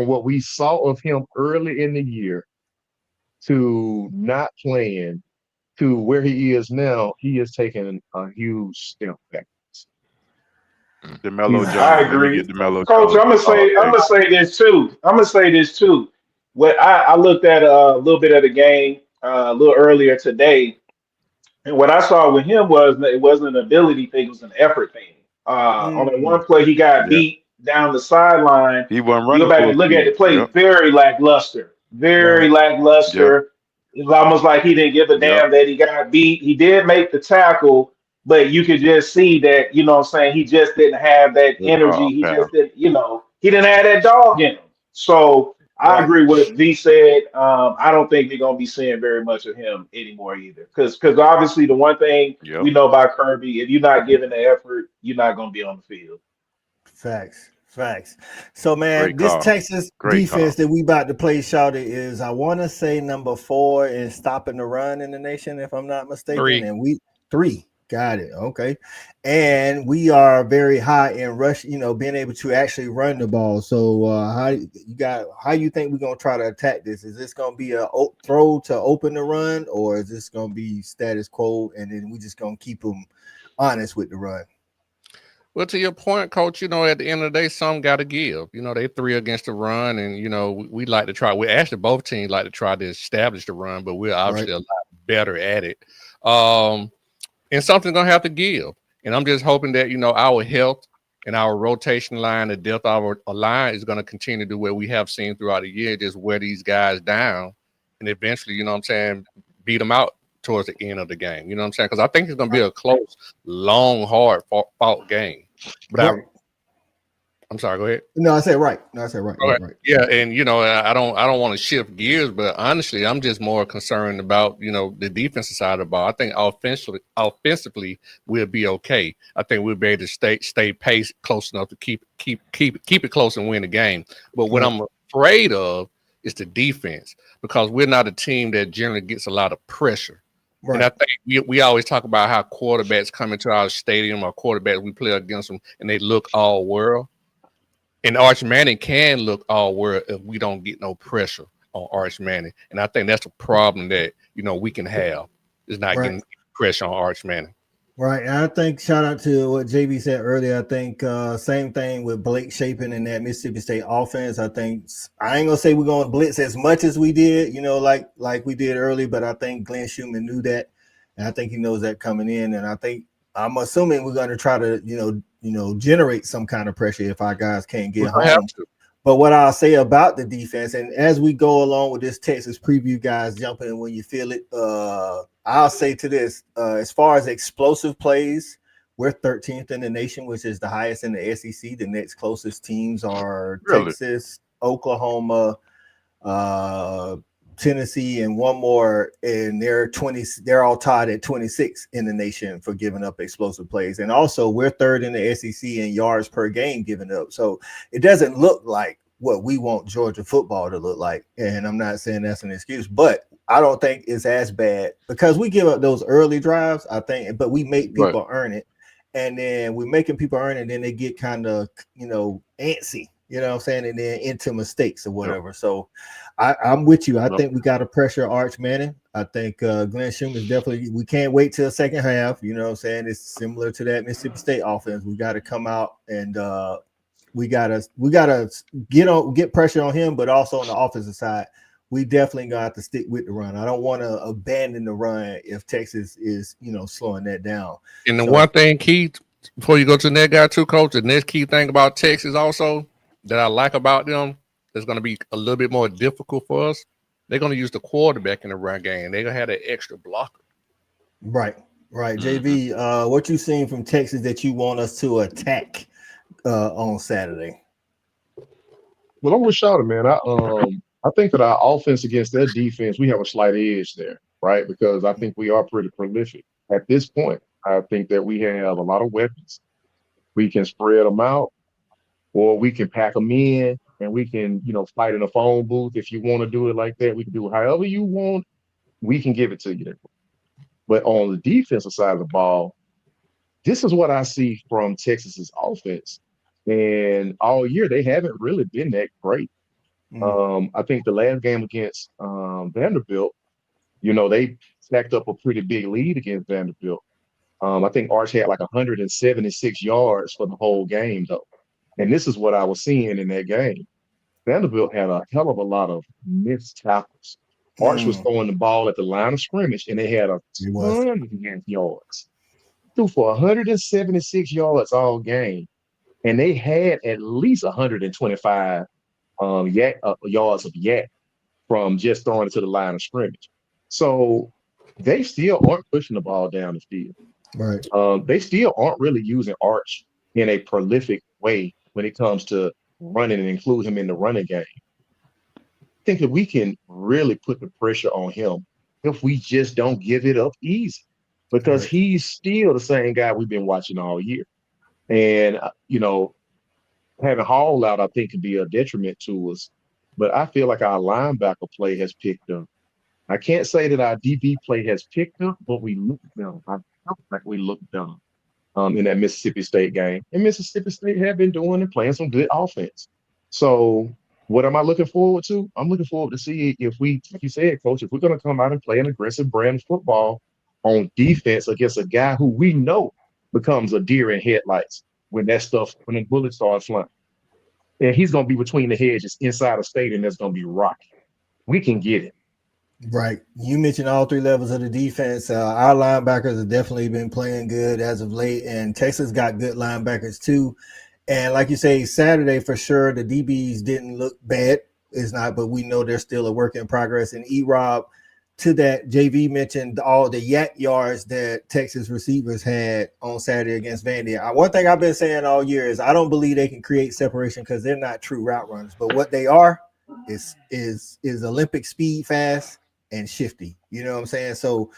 what we saw of him early in the year to not playing to where he is now, he is taking a huge step back. DeMelo Jones. I agree. Coach, I'm gonna say this too. What I looked at a little bit of the game a little earlier today, and what I saw with him was it wasn't an ability thing; it was an effort thing. On the one play, he got beat down the sideline. He wasn't running. You go back and look at the play; very lackluster. Lackluster. It's almost like he didn't give a damn that he got beat. He did make the tackle. But you could just see that, you know what I'm saying, he just didn't have that energy. He just didn't, he didn't have that dog in him. So I agree with what V said. I don't think they're going to be seeing very much of him anymore either. Because obviously the one thing we know about Kirby, if you're not giving the effort, you're not going to be on the field. Facts. So, man, Great this call. Texas Great defense call. that we about to play, Shawty, is I want to say number 4 in stopping the run in the nation, if I'm not mistaken. 3. And we 3. Got it. Okay. And we are very high in rush, being able to actually run the ball. So how you think we're gonna try to attack this? Is this gonna be a throw to open the run, or is this gonna be status quo and then we just gonna keep them honest with the run? Well, to your point, Coach, at the end of the day, some got to give. They 3 against the run, and we like to try. We actually both teams like to try to establish the run, but we're obviously a lot better at it. And something's gonna have to give. And I'm just hoping that our health and our rotation line, the depth of our line, is going to continue to do what we have seen throughout the year, just wear these guys down, and eventually, beat them out towards the end of the game. You know what I'm saying? Because I think it's going to be a close, long, hard fought game. But I'm sorry. Go ahead. No, I said right. Right. Yeah, and I don't want to shift gears, but honestly, I'm just more concerned about the defensive side of the ball. I think offensively we'll be okay. I think we'll be able to stay paced close enough to keep it close and win the game. But what I'm afraid of is the defense, because we're not a team that generally gets a lot of pressure. Right. And I think we always talk about how quarterbacks come into our stadium, or quarterbacks we play against them, and they look all world. And Arch Manning can look all world if we don't get no pressure on Arch Manning. And I think that's a problem that, we can have, is not getting pressure on Arch Manning. Right. And I think, shout out to what JB said earlier, I think same thing with Blake Shapen in that Mississippi State offense. I think, I ain't going to say we're going to blitz as much as we did, like we did early, but I think Glenn Schumann knew that. And I think he knows that coming in. And I think, I'm assuming we're going to try to, generate some kind of pressure if our guys can't get home. But what I'll say about the defense, and as we go along with this Texas preview, guys, jump in when you feel it. I'll say to this, as far as explosive plays, we're 13th in the nation, which is the highest in the SEC. The next closest teams are Texas, Oklahoma, Tennessee, and one more, and they're all tied at 26 in the nation for giving up explosive plays. And also we're 3rd in the SEC in yards per game given up. So it doesn't look like what we want Georgia football to look like. And I'm not saying that's an excuse, but I don't think it's as bad because we give up those early drives, I think, but we make people earn it. And then we're making people earn it, and then they get kind of, antsy. You know what I'm saying? And then into mistakes or whatever. So I'm with you. I think we got to pressure Arch Manning. I think Glenn Schumann is definitely, we can't wait till the second half. You know what I'm saying? It's similar to that Mississippi State offense. We got to come out and we gotta get pressure on him, but also on the offensive side, we definitely gonna have to stick with the run. I don't want to abandon the run if Texas is, slowing that down. And the one thing, Keith, before you go to the next guy too, Coach, the next key thing about Texas also that I like about them that's going to be a little bit more difficult for us, they're going to use the quarterback in the run game. They're going to have that extra blocker. Right. JV, what you seen from Texas that you want us to attack on Saturday? Well, I'm with Shawty, man. I think that our offense against their defense, we have a slight edge there, right? Because I think we are pretty prolific. At this point, I think that we have a lot of weapons. We can spread them out, or we can pack them in, and we can, fight in a phone booth. If you want to do it like that, we can do it however you want. We can give it to you. But on the defensive side of the ball, this is what I see from Texas's offense. And all year, they haven't really been that great. I think the last game against Vanderbilt, they stacked up a pretty big lead against Vanderbilt. I think Arch had like 176 yards for the whole game, though. And this is what I was seeing in that game. Vanderbilt had a hell of a lot of missed tackles. Arch was throwing the ball at the line of scrimmage, and they had a ton of yards. Threw for 176 yards all game, and they had at least 125 yards of yak from just throwing it to the line of scrimmage. So they still aren't pushing the ball down the field. Right. They still aren't really using Arch in a prolific way when it comes to running and include him in the running game. I think that we can really put the pressure on him if we just don't give it up easy, because he's still the same guy we've been watching all year. And, having Hall out, I think, could be a detriment to us. But I feel like our linebacker play has picked up. I can't say that our DB play has picked up, but we look dumb. I felt like we looked dumb in that Mississippi State game. And Mississippi State have been doing and playing some good offense. So what am I looking forward to? I'm looking forward to see if we, like you said, Coach, if we're going to come out and play an aggressive brand of football on defense against a guy who we know becomes a deer in headlights when the bullets start flying. And he's going to be between the hedges inside a stadium that's going to be rocky. We can get it. Right. You mentioned all three levels of the defense. Our linebackers have definitely been playing good as of late, and Texas got good linebackers too. And like you say, Saturday for sure, the DBs didn't look bad. It's not, but we know they're still a work in progress. And E-Rob, to that, JV mentioned all the yak yards that Texas receivers had on Saturday against Vandy. One thing I've been saying all year is I don't believe they can create separation because they're not true route runners. But what they are is Olympic speed, fast, and shifty. You know what I'm saying? So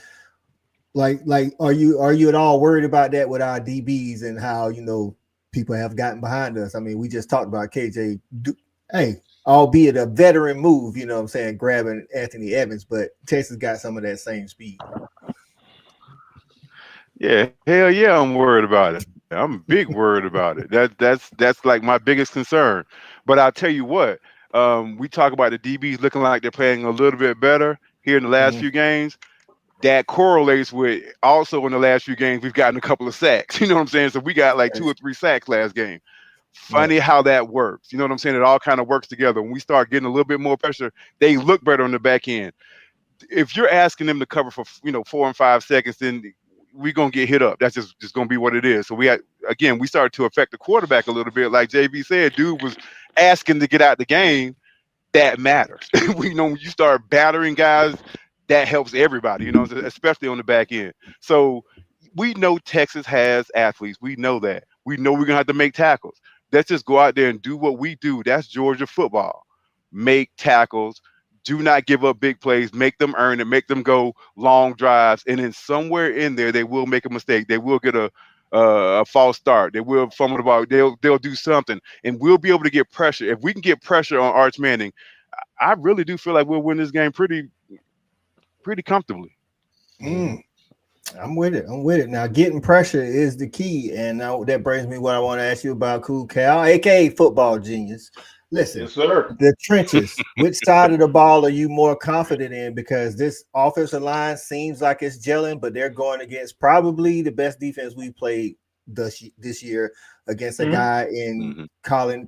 like are you at all worried about that with our DBs and how, you know, people have gotten behind us? I mean, we just talked about KJ, albeit a veteran move, you know what I'm saying, grabbing Anthony Evans, but Texas got some of that same speed. Yeah, hell yeah, I'm worried about it. I'm big worried about it. That's like my biggest concern. But I'll tell you what, we talk about the DBs looking like they're playing a little bit better here in the last few games. That correlates with also in the last few games, we've gotten a couple of sacks. You know what I'm saying? So we got like 2 or 3 sacks last game. Funny how that works. You know what I'm saying? It all kind of works together. When we start getting a little bit more pressure, they look better on the back end. If you're asking them to cover for 4 and 5 seconds, then we're gonna get hit up. That's just gonna be what it is. So we started to affect the quarterback a little bit. Like JB said, dude was asking to get out the game. That matters. When you start battering guys, that helps everybody, you know, especially on the back end. So we know Texas has athletes. We know that. We know we're gonna have to make tackles. Let's just go out there and do what we do. That's Georgia football. Make tackles. Do not give up big plays. Make them earn it. Make them go long drives. And then somewhere in there, they will make a mistake. They will get a false start. They will fumble the ball. They'll do something, and we'll be able to get pressure. If we can get pressure on Arch Manning, I really do feel like we'll win this game pretty comfortably. I'm with it. Now, getting pressure is the key, and now that brings me what I want to ask you about Cool Cal, aka Football Genius. Listen, yes, sir. The trenches. Which side of the ball are you more confident in? Because this offensive line seems like it's gelling, but they're going against probably the best defense we played this year against a guy in Colin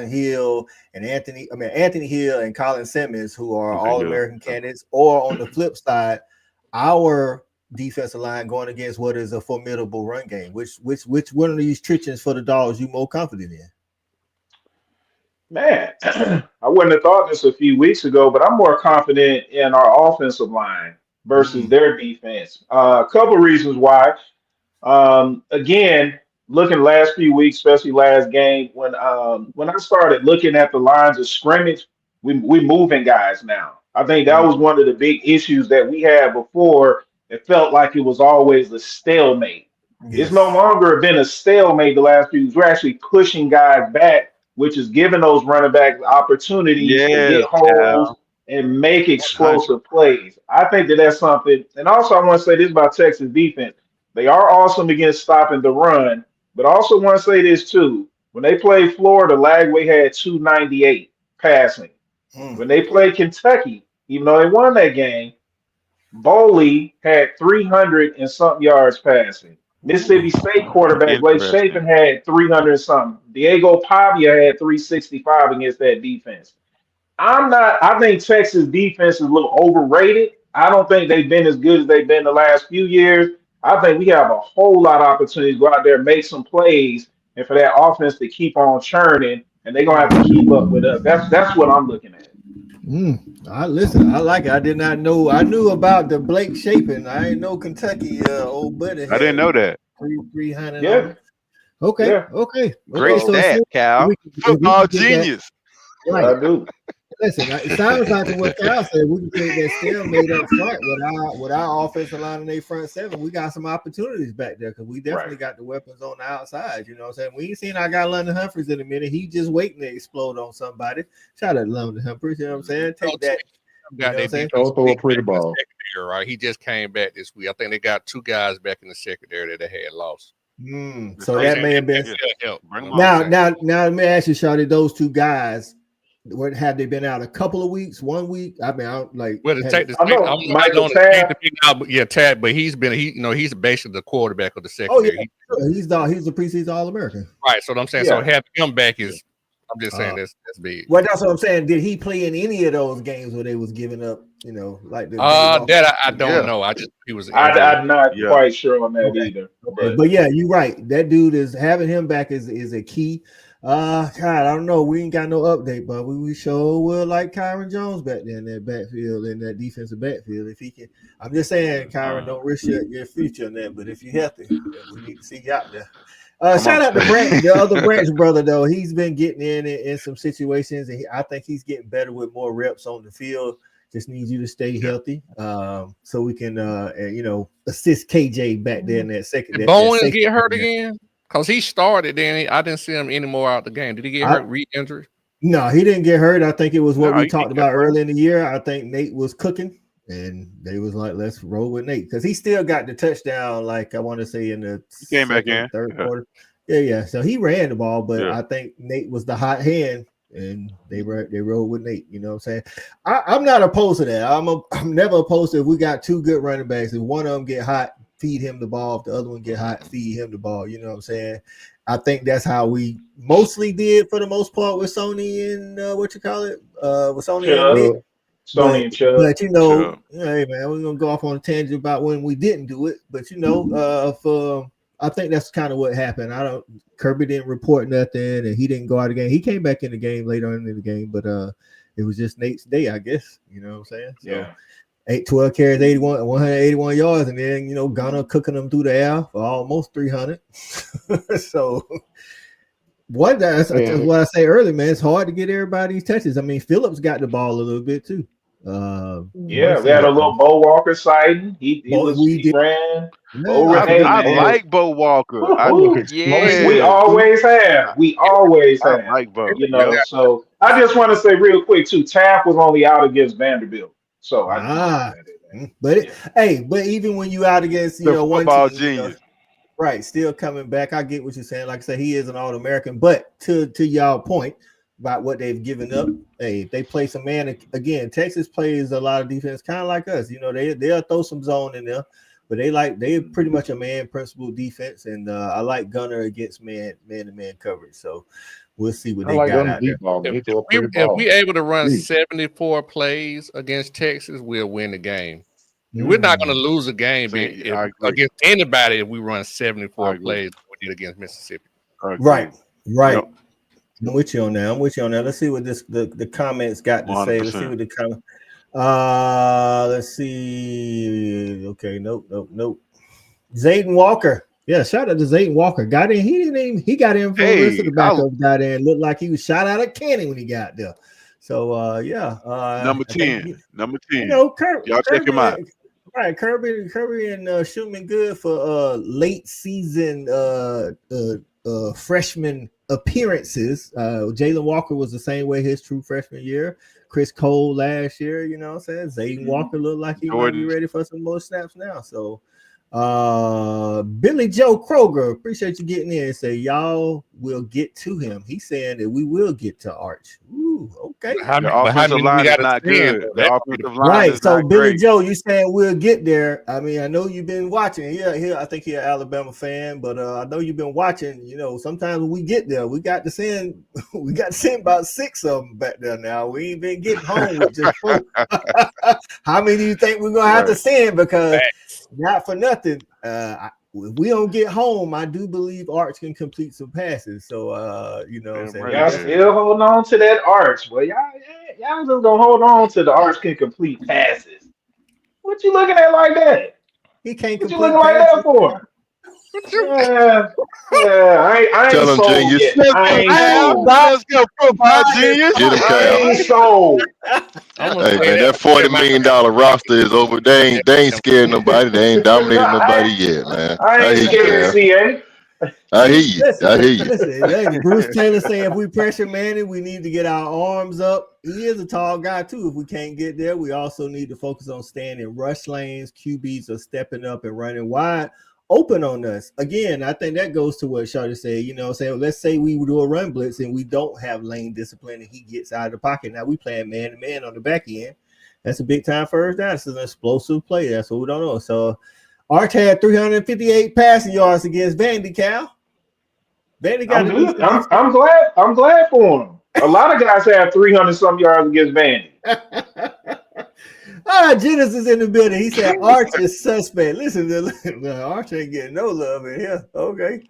Hill and Anthony Hill and Colin Simmons, who are All-American candidates. Or on the flip side, our defensive line going against what is a formidable run game. Which one of these trenches for the Dogs you more confident in? Man, I wouldn't have thought this a few weeks ago, but I'm more confident in our offensive line versus their defense. A couple reasons why. Again, looking last few weeks, especially last game, when I started looking at the lines of scrimmage, we moving guys now. I think that was one of the big issues that we had before. It felt like it was always a stalemate. Yes. It's no longer been a stalemate the last few weeks. We're actually pushing guys back, which is giving those running backs opportunities to get holes and make explosive plays. I think that's something. And also, I want to say this about Texas defense. They are awesome against stopping the run, but also want to say this too. When they played Florida, Lagway had 298 passing. When they played Kentucky, even though they won that game, Boley had 300 and something yards passing. Mississippi State quarterback Blake Shapen had 300 and something. Diego Pavia had 365 against that defense. I think Texas defense is a little overrated. I don't think they've been as good as they've been the last few years. I think we have a whole lot of opportunities to go out there and make some plays and for that offense to keep on churning, and they're gonna have to keep up with us. That's what I'm looking at. Listen, I like it. I did not know. I knew about the Blake Shapen. I didn't know Kentucky old buddy. I didn't know that. 300. Yeah. Okay. Great stat, Cal. Football genius. Right. I do. listen, it sounds like what Kyle said. We can take that stalemate up front with our offensive line and their front seven. We got some opportunities back there because we definitely got the weapons on the outside. You know what I'm saying? We ain't seen our guy London Humphries in a minute. He just waiting to explode on somebody. Shout out to London Humphries. You know what I'm saying? Take that. You know what I'm saying? Don't throw a pretty ball. Right, he just came back this week. I think they got 2 guys back in the secondary that they had lost. So that may have been. Now, let me ask you, Shawty, those 2 guys, what have they been out? A couple of weeks, 1 week? I mean, I don't like. Well, Tad, but he's basically the quarterback of the secondary. Oh, yeah. He's the preseason All-American. Right. So what I'm saying, so having him back is, I'm just saying that's big. Well, that's what I'm saying. Did he play in any of those games where they was giving up? You know, like that I don't know. He was. I'm not quite sure on that either. But yeah, you're right. That dude is having him back is a key. God, I don't know. We ain't got no update, but we sure will like Kyron Jones back there in that backfield, in that defensive backfield. If he can, I'm just saying, Kyron, don't risk your future in that. But if you're healthy, we need to see you out there. Shout out to Branch, the other Branch brother, though. He's been getting in some situations, and I think he's getting better with more reps on the field. Just needs you to stay healthy, so we can, assist KJ back there in that second. Did Bowen get hurt again? Because he started, then I didn't see him anymore out the game. Did he get hurt, re-injury? No, he didn't get hurt. I think it was what we talked about early in the year. I think Nate was cooking, and they was like, let's roll with Nate. Because he still got the touchdown, like I want to say in the third quarter. Yeah. So he ran the ball, but I think Nate was the hot hand. And they rolled with Nate. You know what I'm saying? I'm not opposed to that. I'm never opposed to if we got 2 good running backs. If one of them get hot, feed him the ball. If the other one get hot, feed him the ball. You know what I'm saying? I think that's how we mostly did for the most part with Sony and with Sony and Nick. Sony and Chubb. But hey man, we're gonna go off on a tangent about when we didn't do it. But I think that's kind of what happened. Kirby didn't report nothing, and he didn't go out of the game. He came back in the game later on in the game, but it was just Nate's day, I guess. You know what I'm saying? So 12 carries, 181 yards, and then Gunner cooking them through the air for almost 300. So that's what I say earlier, man. It's hard to get everybody's touches. I mean, Phillips got the ball a little bit too. We had a little Bo Walker sighting. He ran. I like Bo Walker. We always have. I like Bo. So I just want to say real quick too. Taft was only out against Vanderbilt. So but even when you out against one team, genius. Right, still coming back. I get what you're saying. Like I said, he is an All-American. But to y'all point about what they've given up, hey, they play some man again. Texas plays a lot of defense, kind of like us. They'll throw some zone in there, but they're pretty much a man principle defense. And I like Gunner against man-to-man coverage. So we'll see what they got out there. If we able to run 74 plays against Texas, we'll win the game. We're not going to lose a game against anybody if we run 74 plays we did against Mississippi. Right. Yep. I'm with you on that. Let's see what the comments got to 100%. Say. Let's see what the comment. Let's see. Okay, nope. Zayden Walker. Yeah, shout out to Zayden Walker. Got in. He got in for the rest of the backup. Got in. Looked like he was shot out of cannon when he got there. So number 10. Kirby, y'all check him out. Right, Kirby and Schumann good for late season freshman appearances. Jalen Walker was the same way his true freshman year. Chris Cole last year, you know what I'm saying? Zayden Walker looked like he might be ready for some more snaps now. So Billy Joe Kroger, appreciate you getting in and say y'all will get to him. He's saying that we will get to Arch. Ooh, okay. The offensive line is not good. Right. So Billy Joe, you saying we'll get there. I mean, I know you've been watching. Yeah, I think you're an Alabama fan, but I know you've been watching. Sometimes when we get there, we got to send about 6 of them back there now. We ain't been getting home with just 4. How many do you think we're gonna have to send? Because not for nothing. If we don't get home, I do believe Arch can complete some passes. So I'm saying? Y'all still holding on to that Arch. Well, y'all just gonna hold on to the Arch can complete passes. What you looking at like that? He can't complete passes. What you looking like that for? Yeah, I Tell ain't him, sold genius. yet. I ain't sold. Let's go, football genius. Get him, I Cal. ain't sold. I'm gonna Hey say man, that. that $40 million roster is over. They ain't scared nobody. They ain't No, dominated nobody yet, man. I I ain't hear you, scared of Cal. CA. I hear you. I hear you. Listen. Hey, Bruce Taylor say if we pressure Manning, we need to get our arms up. He is a tall guy too. If we can't get there, we also need to focus on staying in rush lanes. QBs are stepping up and running wide open on us. Again, I think that goes to what Shawty said. You know, let's say we do a run blitz and we don't have lane discipline and he gets out of the pocket. Now we playing man to man on the back end. That's a big time first down. It's an explosive play. That's what we don't know. So Arch had 358 passing yards against Vandy, Cal. Vandy got I'm good. I'm glad. I'm glad for him. A lot of guys have 300 some yards against Vandy. Genesis in the building. He said Arch is suspect. Listen, Arch ain't getting no love in here. Okay.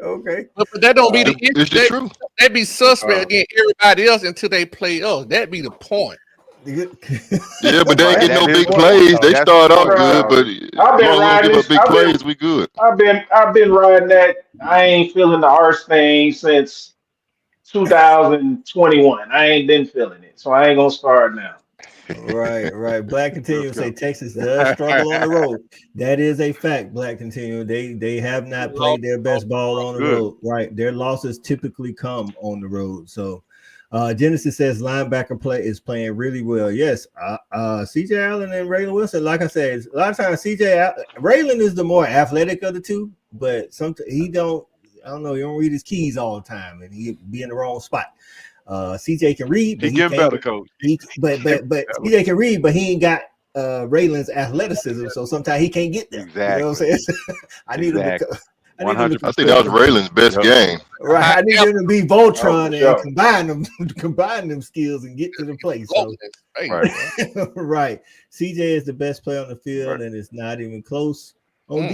But that don't be the issue. It's the truth. They be suspect against everybody else until they play us. That be the point. Yeah, but they ain't getting no big plays. They start off good, but as long as we don't give up big plays, we good. I've been riding that. I ain't feeling the arse thing since 2021. I ain't been feeling it, so I ain't gonna start now. Right. Black Continuum say Texas does struggle on the road. That is a fact. Black Continuum. They have not played their best ball on the road. Right. Their losses typically come on the road. So Genesis says linebacker play is playing really well. Yes, CJ Allen and Raylan Wilson. Like I said, a lot of times Raylan is the more athletic of the two, but sometimes he don't. I don't know. He don't read his keys all the time, and he be in the wrong spot. CJ can read, but he getting better, coach. But CJ can read, but he ain't got Raylan's athleticism, so sometimes he can't get there. Exactly. You know what I'm saying? I need him to. 100%. I think that was Raylan's best game. Right, I need him to be Voltron and combine them skills and get to the place. So, right. CJ is the best player on the field, and it's not even close. On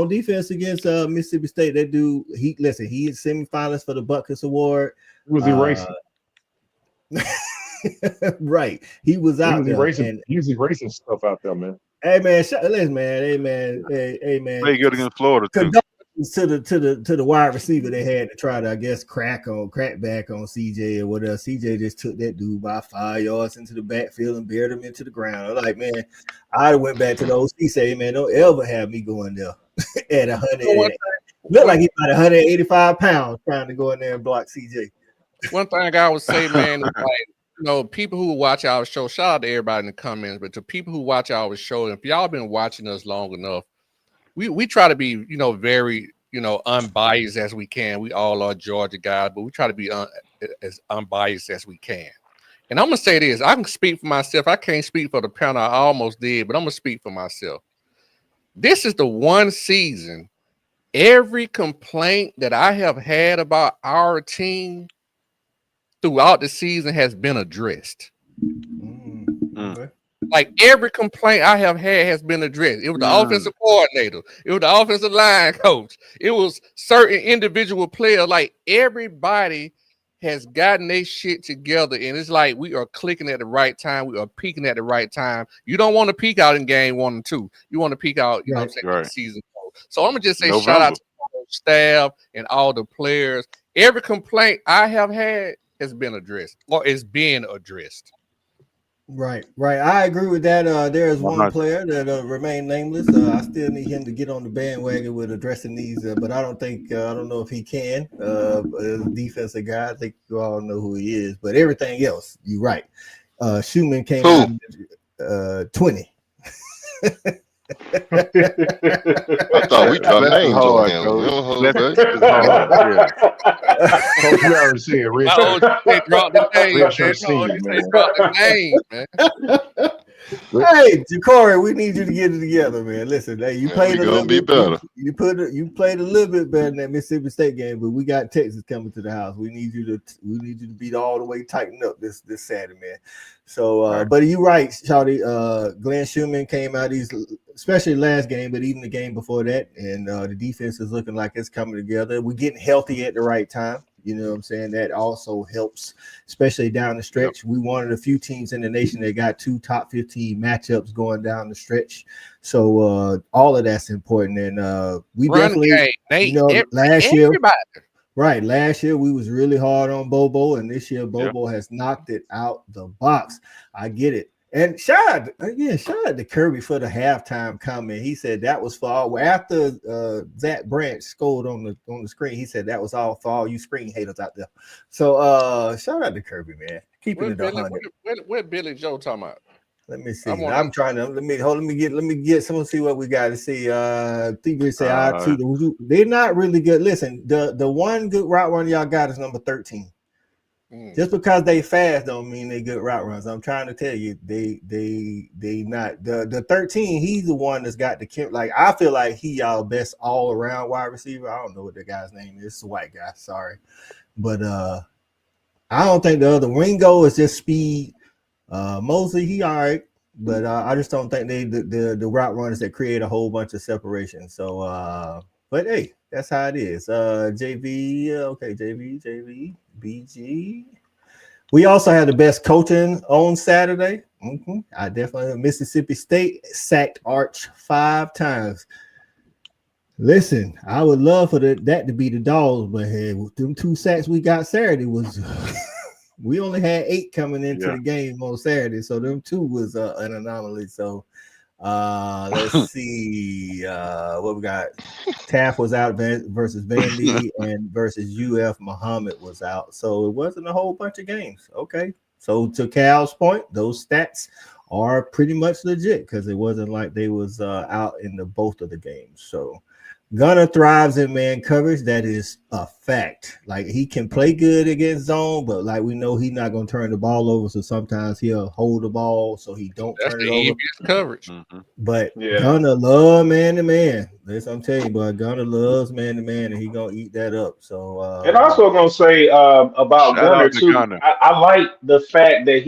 defense against Mississippi State, that dude, he is semifinalist for the Butkus Award. He was erasing. Right, he was out there. He was erasing stuff out there, man. Hey man, listen, man. Hey man. Play good against Florida too. To the wide receiver they had to try to, I guess, crack back on CJ or whatever. CJ just took that dude by 5 yards into the backfield and buried him into the ground. I'm like, man, I went back to the OC, say, man, don't ever have me going there at 100. Look like he's about 185 pounds trying to go in there and block CJ. One thing I would say, man, is like, people who watch our show, shout out to everybody in the comments, but to people who watch our show, if y'all been watching us long enough, we try to be, very, unbiased as we can. We all are Georgia guys, but we try to be as unbiased as we can. And I'm going to say this. I can speak for myself. I can't speak for the panel. I almost did, but I'm going to speak for myself. This is the one season, every complaint that I have had about our team throughout the season has been addressed. Okay. Like every complaint I have had has been addressed. It was the offensive coordinator. It was the offensive line coach. It was certain individual players. Like everybody has gotten their shit together, and it's like we are clicking at the right time. We are peaking at the right time. You don't want to peak out in game 1 and 2. You want to peak out, in the season 4. So I'm gonna just say shout out to the staff and all the players. Every complaint I have had has been addressed or is being addressed. Right. I agree with that. There is one player that remained nameless. I still need him to get on the bandwagon with addressing these, but I don't know if he can. As a defensive guy, I think you all know who he is. But everything else, you're right. Schumann came out 20. I thought we dropped names on him. Coach, you already said Rich. They dropped the name, man. Hey, Ja'Cory, we need you to get it together, man. Listen, hey, you played a little bit better. You played a little bit better in that Mississippi State game, but we got Texas coming to the house. We need you to be all the way tightened up this Saturday, man. So, but you're right, Shawty. Glenn Schumann came out, especially last game, but even the game before that, and the defense is looking like it's coming together. We're getting healthy at the right time. You know what I'm saying? That also helps, especially down the stretch. We one of the few teams in the nation that got 2 top 15 matchups going down the stretch. So all of that's important. And we Run definitely, game. last year. Right. Last year we was really hard on Bobo, and this year Bobo has knocked it out the box. I get it. And shout out to Kirby for the halftime comment. He said that was for all after Zach Branch scored on the screen. He said that was all for all you screen haters out there. So shout out to Kirby, man. Keeping it 100. What Billy Joe talking about? Let me see. I'm trying to let me get someone see what we got to see. Thievery say they're not really good. Listen, the one good route run y'all got is number 13. Just because they fast don't mean they good route runs. I'm trying to tell you, they not the 13. He's the one that's got the like. I feel like he y'all best all around wide receiver. I don't know what the guy's name is. It's a white guy. Sorry, but I don't think the other Ringo is just speed. Mosley, he all right, but I just don't think they the route runners that create a whole bunch of separation. So, but hey, that's how it is. JV, okay, JV, BG. We also had the best coaching on Saturday. I definitely Mississippi State sacked Arch 5 times. Listen, I would love for that to be the Dawgs, but hey, them 2 sacks we got Saturday was. We only had 8 coming into the game on Saturday, so them 2 was an anomaly. So let's see what we got. Taft was out versus Vandy, and versus UF Muhammad was out. So it wasn't a whole bunch of games. Okay, so to Cal's point, those stats are pretty much legit because it wasn't like they was out in both of the games. So Gunner thrives in man coverage. That is a fact. Like he can play good against zone, but like we know he's not going to turn the ball over. So sometimes he'll hold the ball so he don't turn it over. Coverage. But Gunner love man to man. That's what I'm telling you, but Gunner loves man to man, and he gonna eat that up. So and also gonna say about Gunner too. I like the fact that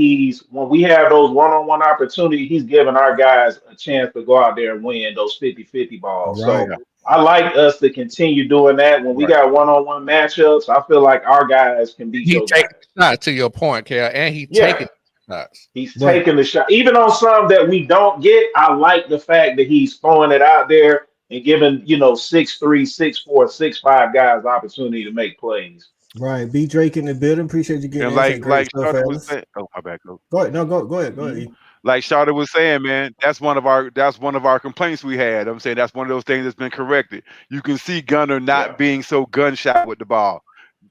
when we have those one-on-one opportunities, he's giving our guys a chance to go out there and win those 50-50 balls. Right. So I like us to continue doing that. When we got one-on-one matchups, I feel like our guys can beat those guys. Not to your point, Cal, and taking shots. He's taking the shot. Even on some that we don't get, I like the fact that he's throwing it out there and giving, 6'3", 6'4", 6'5" guys the opportunity to make plays. Right. B Drake in the building. Appreciate you getting like Shawty was saying. Oh, my bad. Go ahead. No, go ahead. Like Shawty was saying, man, that's one of our complaints we had. I'm saying that's one of those things that's been corrected. You can see Gunner not being so gunshot with the ball.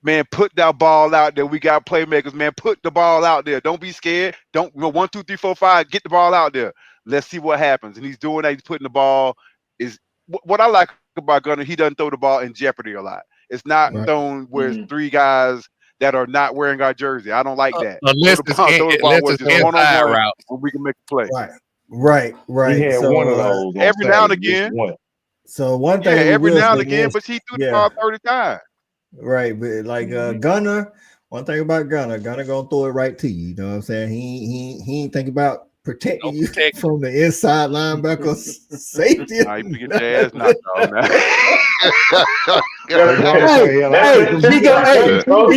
Man, put that ball out there. We got playmakers, man. Put the ball out there. Don't be scared. Don't 1, 2, 3, 4, 5. Get the ball out there. Let's see what happens. And he's doing that. He's putting the ball. Is what I like about Gunner. He doesn't throw the ball in jeopardy a lot. It's not thrown where it's 3 guys that are not wearing our jersey. I don't like that. Unless it's just one-on-one route when we can make a play. Right. We had one of those every now and again. So one thing, every now and again, but he threw the ball 30 times. Right, but like Gunner, one thing about Gunner gonna throw it right to you. You know what I'm saying? He ain't think about protecting you from the inside linebacker safety. You get your ass knocked off, man. He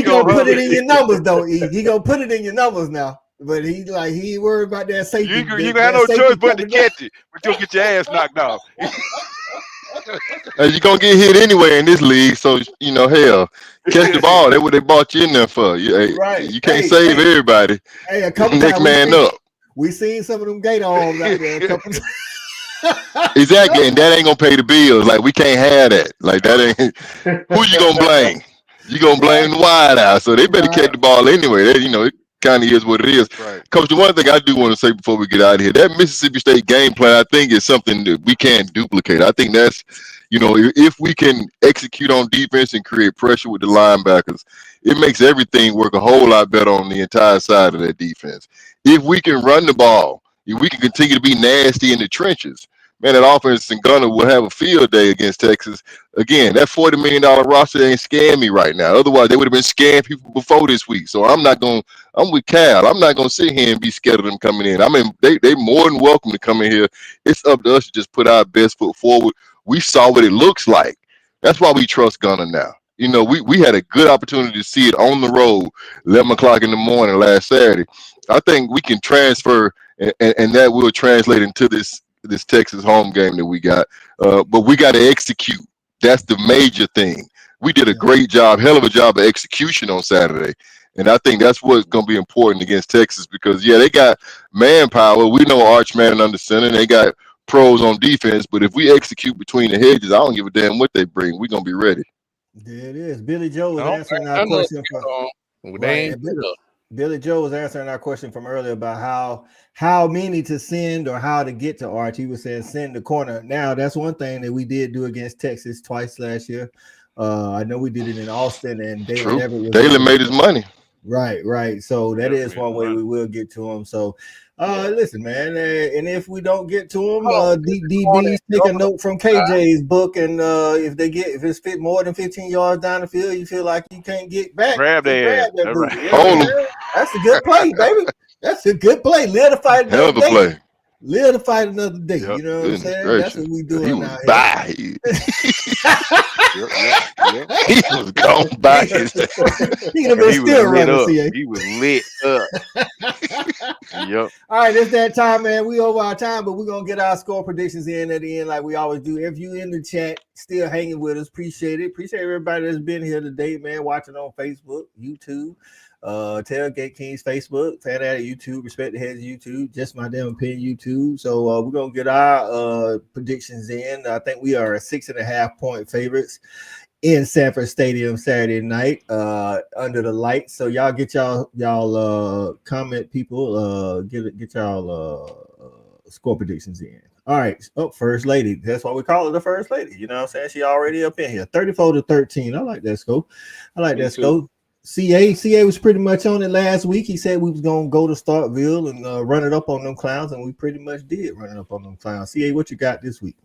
gonna put it in your numbers though. He gonna put it in your numbers now. But he ain't worried about that safety. You gonna have no choice but to catch it, but you'll get your ass knocked off. You're gonna get hit anyway in this league, so hell, catch the ball. That's what they bought you in there for. You can't save everybody. Hey, a couple next man up. We seen some of them Gator arms out there a couple times. Exactly, and that ain't gonna pay the bills. Like we can't have that. Like that ain't. Who you gonna blame? You gonna blame the wide out. So they better catch the ball anyway. That, it kind of is what it is. Right. Coach, the one thing I do want to say before we get out of here, that Mississippi State game plan, I think is something that we can't duplicate. I think that's, if we can execute on defense and create pressure with the linebackers, it makes everything work a whole lot better on the entire side of that defense. If we can run the ball, if we can continue to be nasty in the trenches, man, that offense in Gunner will have a field day against Texas. Again, that $40 million roster ain't scaring me right now. Otherwise, they would have been scaring people before this week. So I'm with Cal. I'm not going to sit here and be scared of them coming in. I mean, they more than welcome to come in here. It's up to us to just put our best foot forward. We saw what it looks like. That's why we trust Gunner now. You know, we had a good opportunity to see it on the road, 11 o'clock in the morning last Saturday. I think we can transfer, and that will translate into this Texas home game that we got. But we got to execute. That's the major thing. We did a great job, hell of a job of execution on Saturday. And I think that's what's going to be important against Texas because, yeah, they got manpower. We know Archman and under center. They got pros on defense. But if we execute between the hedges, I don't give a damn what they bring. We're going to be ready. There it is. Billy Joe was No, answering I our know question from they right. ain't good. Billy Joe was answering our question from earlier about how many to send or how to get to Arch. He was saying send the corner. Now that's one thing that we did do against Texas twice last year. I know we did it in Austin and Dalen True. Everett was Dalen made his money. Right. So that is one way we will get to him. So listen, man, and if we don't get to him, DBs take a note from KJ's book, and if it's fit more than 15 yards down the field, you feel like you can't get back. Grab that. That booty. Right. You know what I'm saying? That's a good play, baby. That's a good play. Live to fight Hell of another a day. play. Live to fight another day. Yep. You know what I'm Goodness saying? gracious. That's what we doing He now. was by. He was gone by his. He'd have been still running. CA. He was lit up. Yep. All right, it's that time, man. We over our time, but we're gonna get our score predictions in at the end, like we always do. If you in the chat, still hanging with us, appreciate it. Appreciate everybody that's been here today, man. Watching on Facebook, YouTube, Tailgate Kings Facebook, Fan Addict YouTube, Respect the Hedges YouTube, Just My Damn Opinion YouTube. So we're gonna get our predictions in. I think we are 6.5 point favorites in Sanford Stadium Saturday night under the lights. So y'all get y'all comment, people, get y'all score predictions in. All right, First Lady. That's why we call her the First Lady. You know what I'm saying? She already up in here. 34-13. I like that score. CA was pretty much on it last week. He said we was gonna go to Starkville and run it up on them clowns, and we pretty much did run it up on them clowns. CA, what you got this week?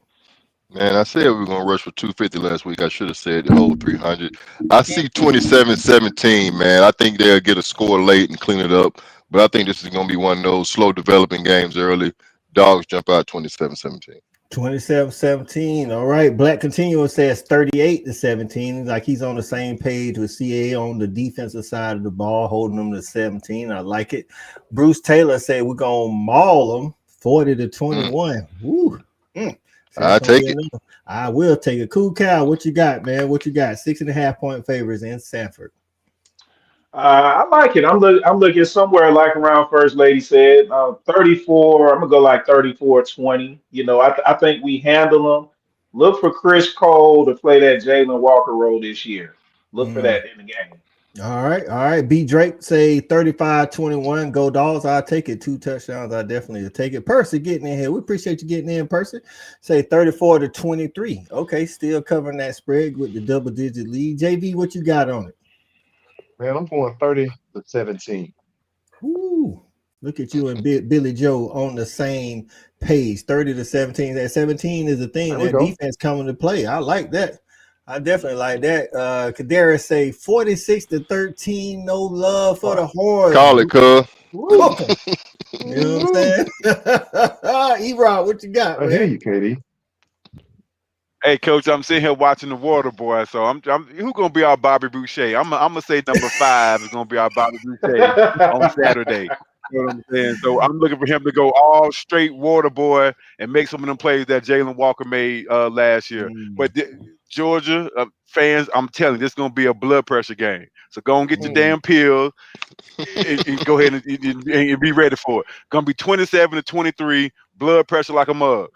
Man, I said we were going to rush for 250 last week. I should have said the whole 300. I see 27-17, man. I think they'll get a score late and clean it up. But I think this is going to be one of those slow developing games early. Dogs jump out 27-17. 27-17. All right. Black Continuous says 38-17. Like he's on the same page with CA on the defensive side of the ball, holding them to 17. I like it. Bruce Taylor said we're going to maul them 40-21. Woo. I take it. I will take it. Cool Cow, what you got, man? What you got? 6.5 point favors in Sanford. I like it. I'm looking somewhere like around First Lady said, 34. I'm gonna go like 34-20. You know, I think we handle them. Look for Chris Cole to play that Jalen Walker role this year. Look for that in the game. All right. B Drake say 35-21. Go Dawgs. I'll take it. 2 touchdowns. I definitely will take it. Percy getting in here. We appreciate you getting in, Percy. Say 34-23. Okay, still covering that spread with the double-digit lead. JV, what you got on it? Man, I'm going 30-17. Ooh, look at you and Billy Joe on the same page. 30-17. That 17 is the thing. That defense coming to play. I like that. I definitely like that. Kadera say 46-13. No love for the Horns. Call it, cuz. You know what I'm saying? E-Rod, what you got? I hear you, KD. Hey, Coach, I'm sitting here watching the Water Boy. So I'm who gonna be our Bobby Boucher? I'm gonna say number 5 is gonna be our Bobby Boucher on Saturday. You know what I'm saying? So I'm looking for him to go all straight Water Boy and make some of them plays that Jalen Walker made last year. But Georgia fans, I'm telling you, this is going to be a blood pressure game. So go and get your damn pills and go ahead and be ready for it. Going to be 27-23, blood pressure like a mug.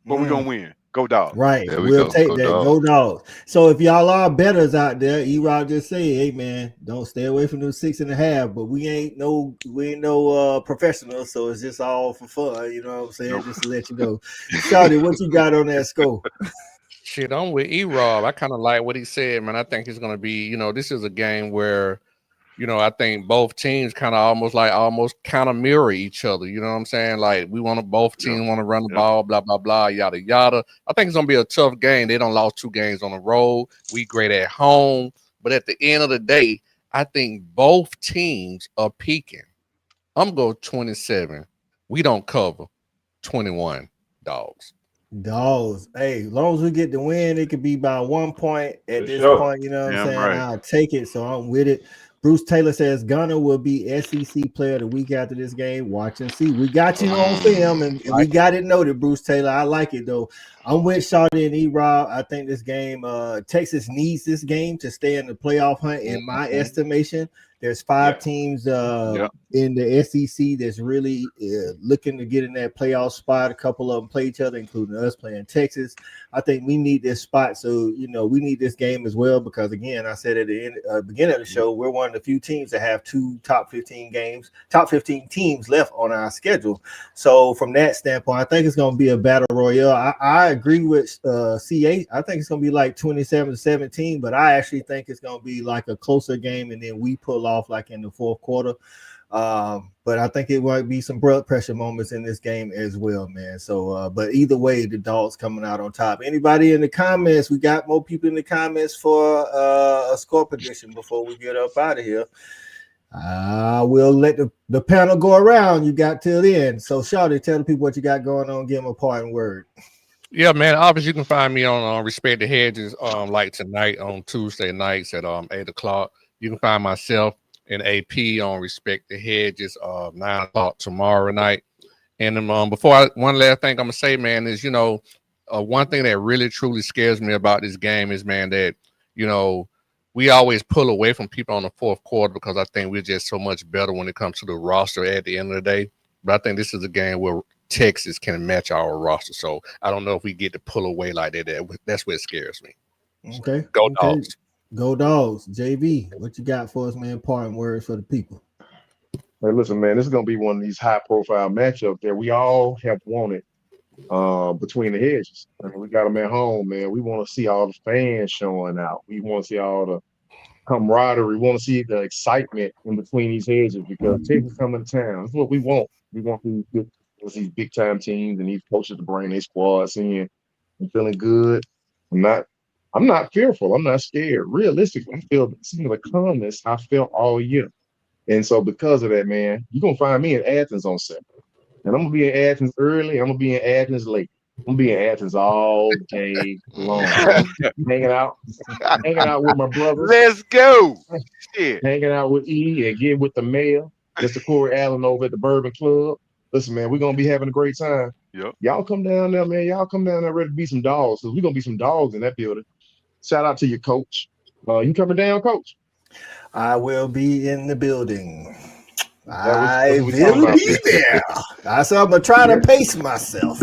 But we're going to win. Go Dogs. Right. We'll take that. Go Dogs. So if y'all are bettors out there, E-Rod just say, hey man, don't stay away from them 6.5. But we ain't no professionals, so it's just all for fun. You know what I'm saying? Nope. Just to let you know. Shawty, what you got on that score? Shit, I'm with E-Rob. I kind of like what he said, man. I think it's going to be, this is a game where, I think both teams almost kind of mirror each other. You know what I'm saying? Like both teams want to run the ball, blah, blah, blah, yada, yada. I think it's going to be a tough game. They don't lost 2 games on the road. We great at home. But at the end of the day, I think both teams are peaking. I'm going 27. We don't cover 21 Dogs. Dawgs. Hey, as long as we get the win, it could be by 1 point at For this sure. point. You know what I'm Damn saying? right. I'll take it. So I'm with it. Bruce Taylor says Gunner will be SEC player the week after this game. Watch and see. We got you on film, and we got it noted, Bruce Taylor. I like it though. I'm with Shawty and E-Rob. I think this game, Texas needs this game to stay in the playoff hunt. In my estimation, there's 5 teams in the SEC that's really looking to get in that playoff spot. A couple of them play each other, including us playing Texas. I think we need this spot. So, we need this game as well because, again, I said at the beginning of the show, we're one of the few teams that have 2 top 15 teams left on our schedule. So, from that standpoint, I think it's going to be a battle royale. I agree with CA. I think it's going to be like 27-17, but I actually think it's going to be like a closer game, and then we pull off like in the fourth quarter. But I think it might be some blood pressure moments in this game as well, man. So, but either way, the Dogs coming out on top. Anybody in the comments? We got more people in the comments for a score prediction before we get up out of here. We'll let the panel go around. You got till the end. So, Shawty, tell the people what you got going on. Give them a parting word. Yeah, man. Obviously, you can find me on Respect the Hedges, like tonight on Tuesday nights at 8:00. You can find myself and AP on Respect the Hedges 9:00 tomorrow night. And one last thing I'm gonna say, man, is one thing that really truly scares me about this game is, man, that we always pull away from people on the fourth quarter because I think we're just so much better when it comes to the roster at the end of the day. But I think this is a game where Texas can match our roster. So I don't know if we get to pull away like that. That's what scares me. Okay. Go Dogs. Go Dogs. JV, what you got for us, man? Parting words for the people. Hey, listen, man, this is going to be one of these high-profile matchups that we all have wanted between the hedges. I mean, we got them at home, man. We want to see all the fans showing out. We want to see all the camaraderie. We want to see the excitement in between these hedges because Texas coming to town. That's what we want. We want these big-time teams and these coaches to bring their squads in and feeling good. I'm not fearful. I'm not scared. Realistically, I feel some of the calmness I felt all year. And so because of that, man, you're going to find me in Athens on Saturday. And I'm going to be in Athens early. I'm going to be in Athens late. I'm going to be in Athens all day long. hanging out with my brothers. Let's go. Shit. Hanging out with E and getting with the mayor, Mr. Corey Allen over at the Bourbon Club. Listen, man, we're going to be having a great time. Yep. Y'all come down there, man. Y'all come down there ready to be some dogs because we're going to be some dogs in that building. Shout out to your coach. You coming down, coach? I will be in the building. I will be there. I'm gonna try to pace myself.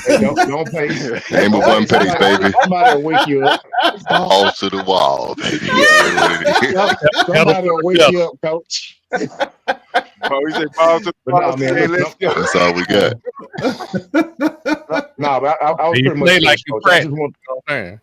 Hey, don't pace. Name of one pace, baby. Somebody will wake you up. Balls to the wall, baby. Somebody will wake you up, coach. We say balls to the wall. Man, hey, let's go. That's all we got. But I was pretty much like you practice.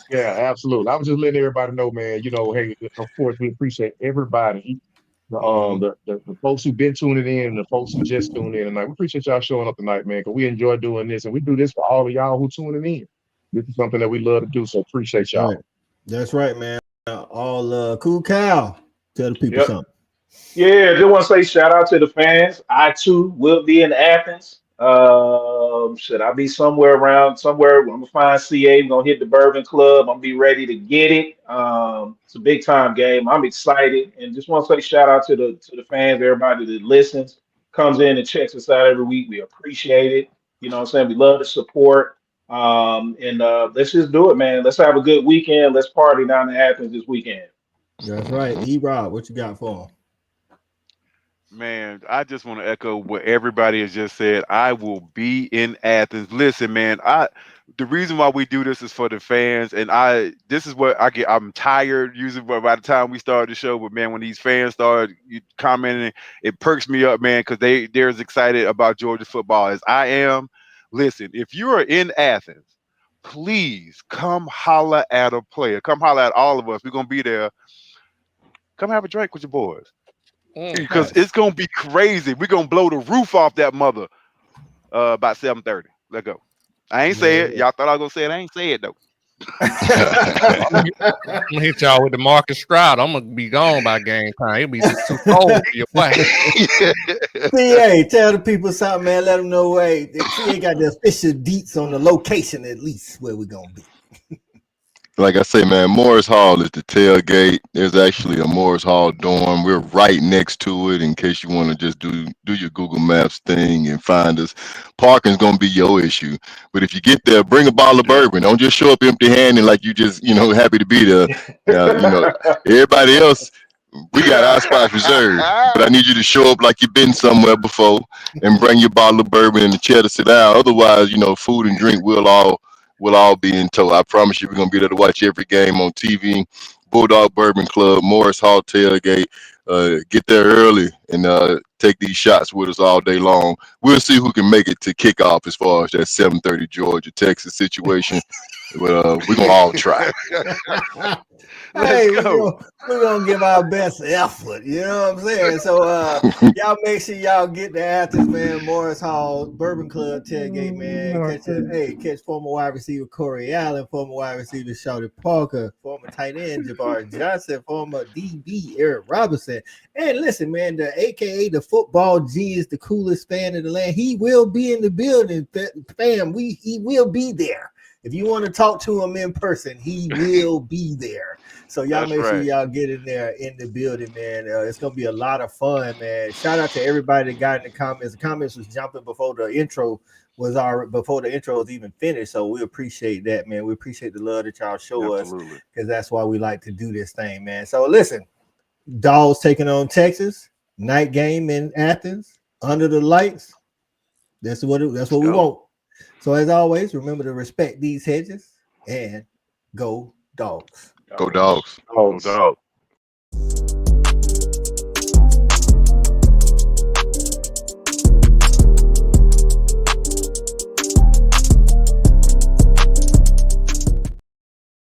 Yeah, absolutely. I was just letting everybody know, man. Hey, of course, we appreciate everybody. The folks who've been tuning in and the folks who just tuned in tonight. We appreciate y'all showing up tonight, man, because we enjoy doing this, and we do this for all of y'all who tuning in. This is something that we love to do, so appreciate y'all. Right. That's right, man. All Cool Cal. Tell the people something. Yeah, just want to say shout out to the fans. I too will be in Athens. Should I be somewhere? I'm gonna find CA. I'm gonna hit the Bourbon Club. I'm gonna be ready to get it. It's a big time game. I'm excited, and just want to say shout out to the fans, everybody that listens, comes in and checks us out every week. We appreciate it. You know what I'm saying? We love the support. And let's just do it, man. Let's have a good weekend. Let's party down in Athens this weekend. That's right. E-Rob, what you got for him? Man, I just want to echo what everybody has just said. I will be in Athens. Listen, man, the reason why we do this is for the fans, and this is what I get. I'm tired usually by the time we start the show, but man, when these fans start commenting, it perks me up, man, because they're as excited about Georgia football as I am. Listen, if you are in Athens, please come holler at a player. Come holler at all of us. We're gonna be there. Come have a drink with your boys. Because it's gonna be crazy. We're gonna blow the roof off that mother about 7:30. Let's go. I ain't say it. Y'all thought I was gonna say it. I ain't say it though. I'm gonna hit y'all with the Marcus Stroud. I'm gonna be gone by game time. It'll be too cold for your wife. CA, tell the people something, man. Let them know. Hey, CA got the official deets on the location at least where we're gonna be. Like I say, man, Morris Hall is the tailgate. There's actually a Morris Hall dorm. We're right next to it in case you want to just do your Google Maps thing and find us. Parking's going to be your issue. But if you get there, bring a bottle of bourbon. Don't just show up empty-handed like you just, happy to be there. Everybody else, we got our spots reserved. But I need you to show up like you've been somewhere before and bring your bottle of bourbon and the chair to sit down. Otherwise, food and drink will all be in tow. I promise you, we're gonna be there to watch every game on TV. Bulldog Bourbon Club, Morris Hall tailgate. Get there early and take these shots with us all day long. We'll see who can make it to kickoff as far as that 7:30 Georgia Texas situation. But we're gonna all try. Hey, we're gonna give our best effort. You know what I'm saying? So y'all make sure y'all get the Athens, man. Morris Hall Bourbon Club tailgate, man. Catch former wide receiver Corey Allen, former wide receiver Shawty Parker, former tight end Jabari Johnson, former DB Eric Robinson. And listen, man, the AKA the football genius, the coolest fan in the land. He will be in the building, fam. He will be there. If you want to talk to him in person, he will be there. So y'all make sure y'all get in there in the building, man. It's gonna be a lot of fun, man. Shout out to everybody that got in the comments. The comments was jumping before the intro was even finished. So we appreciate that, man. We appreciate the love that y'all show us because that's why we like to do this thing, man. So listen, Dawgs taking on Texas, night game in Athens under the lights. That's what we want. So as always, remember to respect these hedges and go Dawgs. Go Dawgs. Go Dawgs.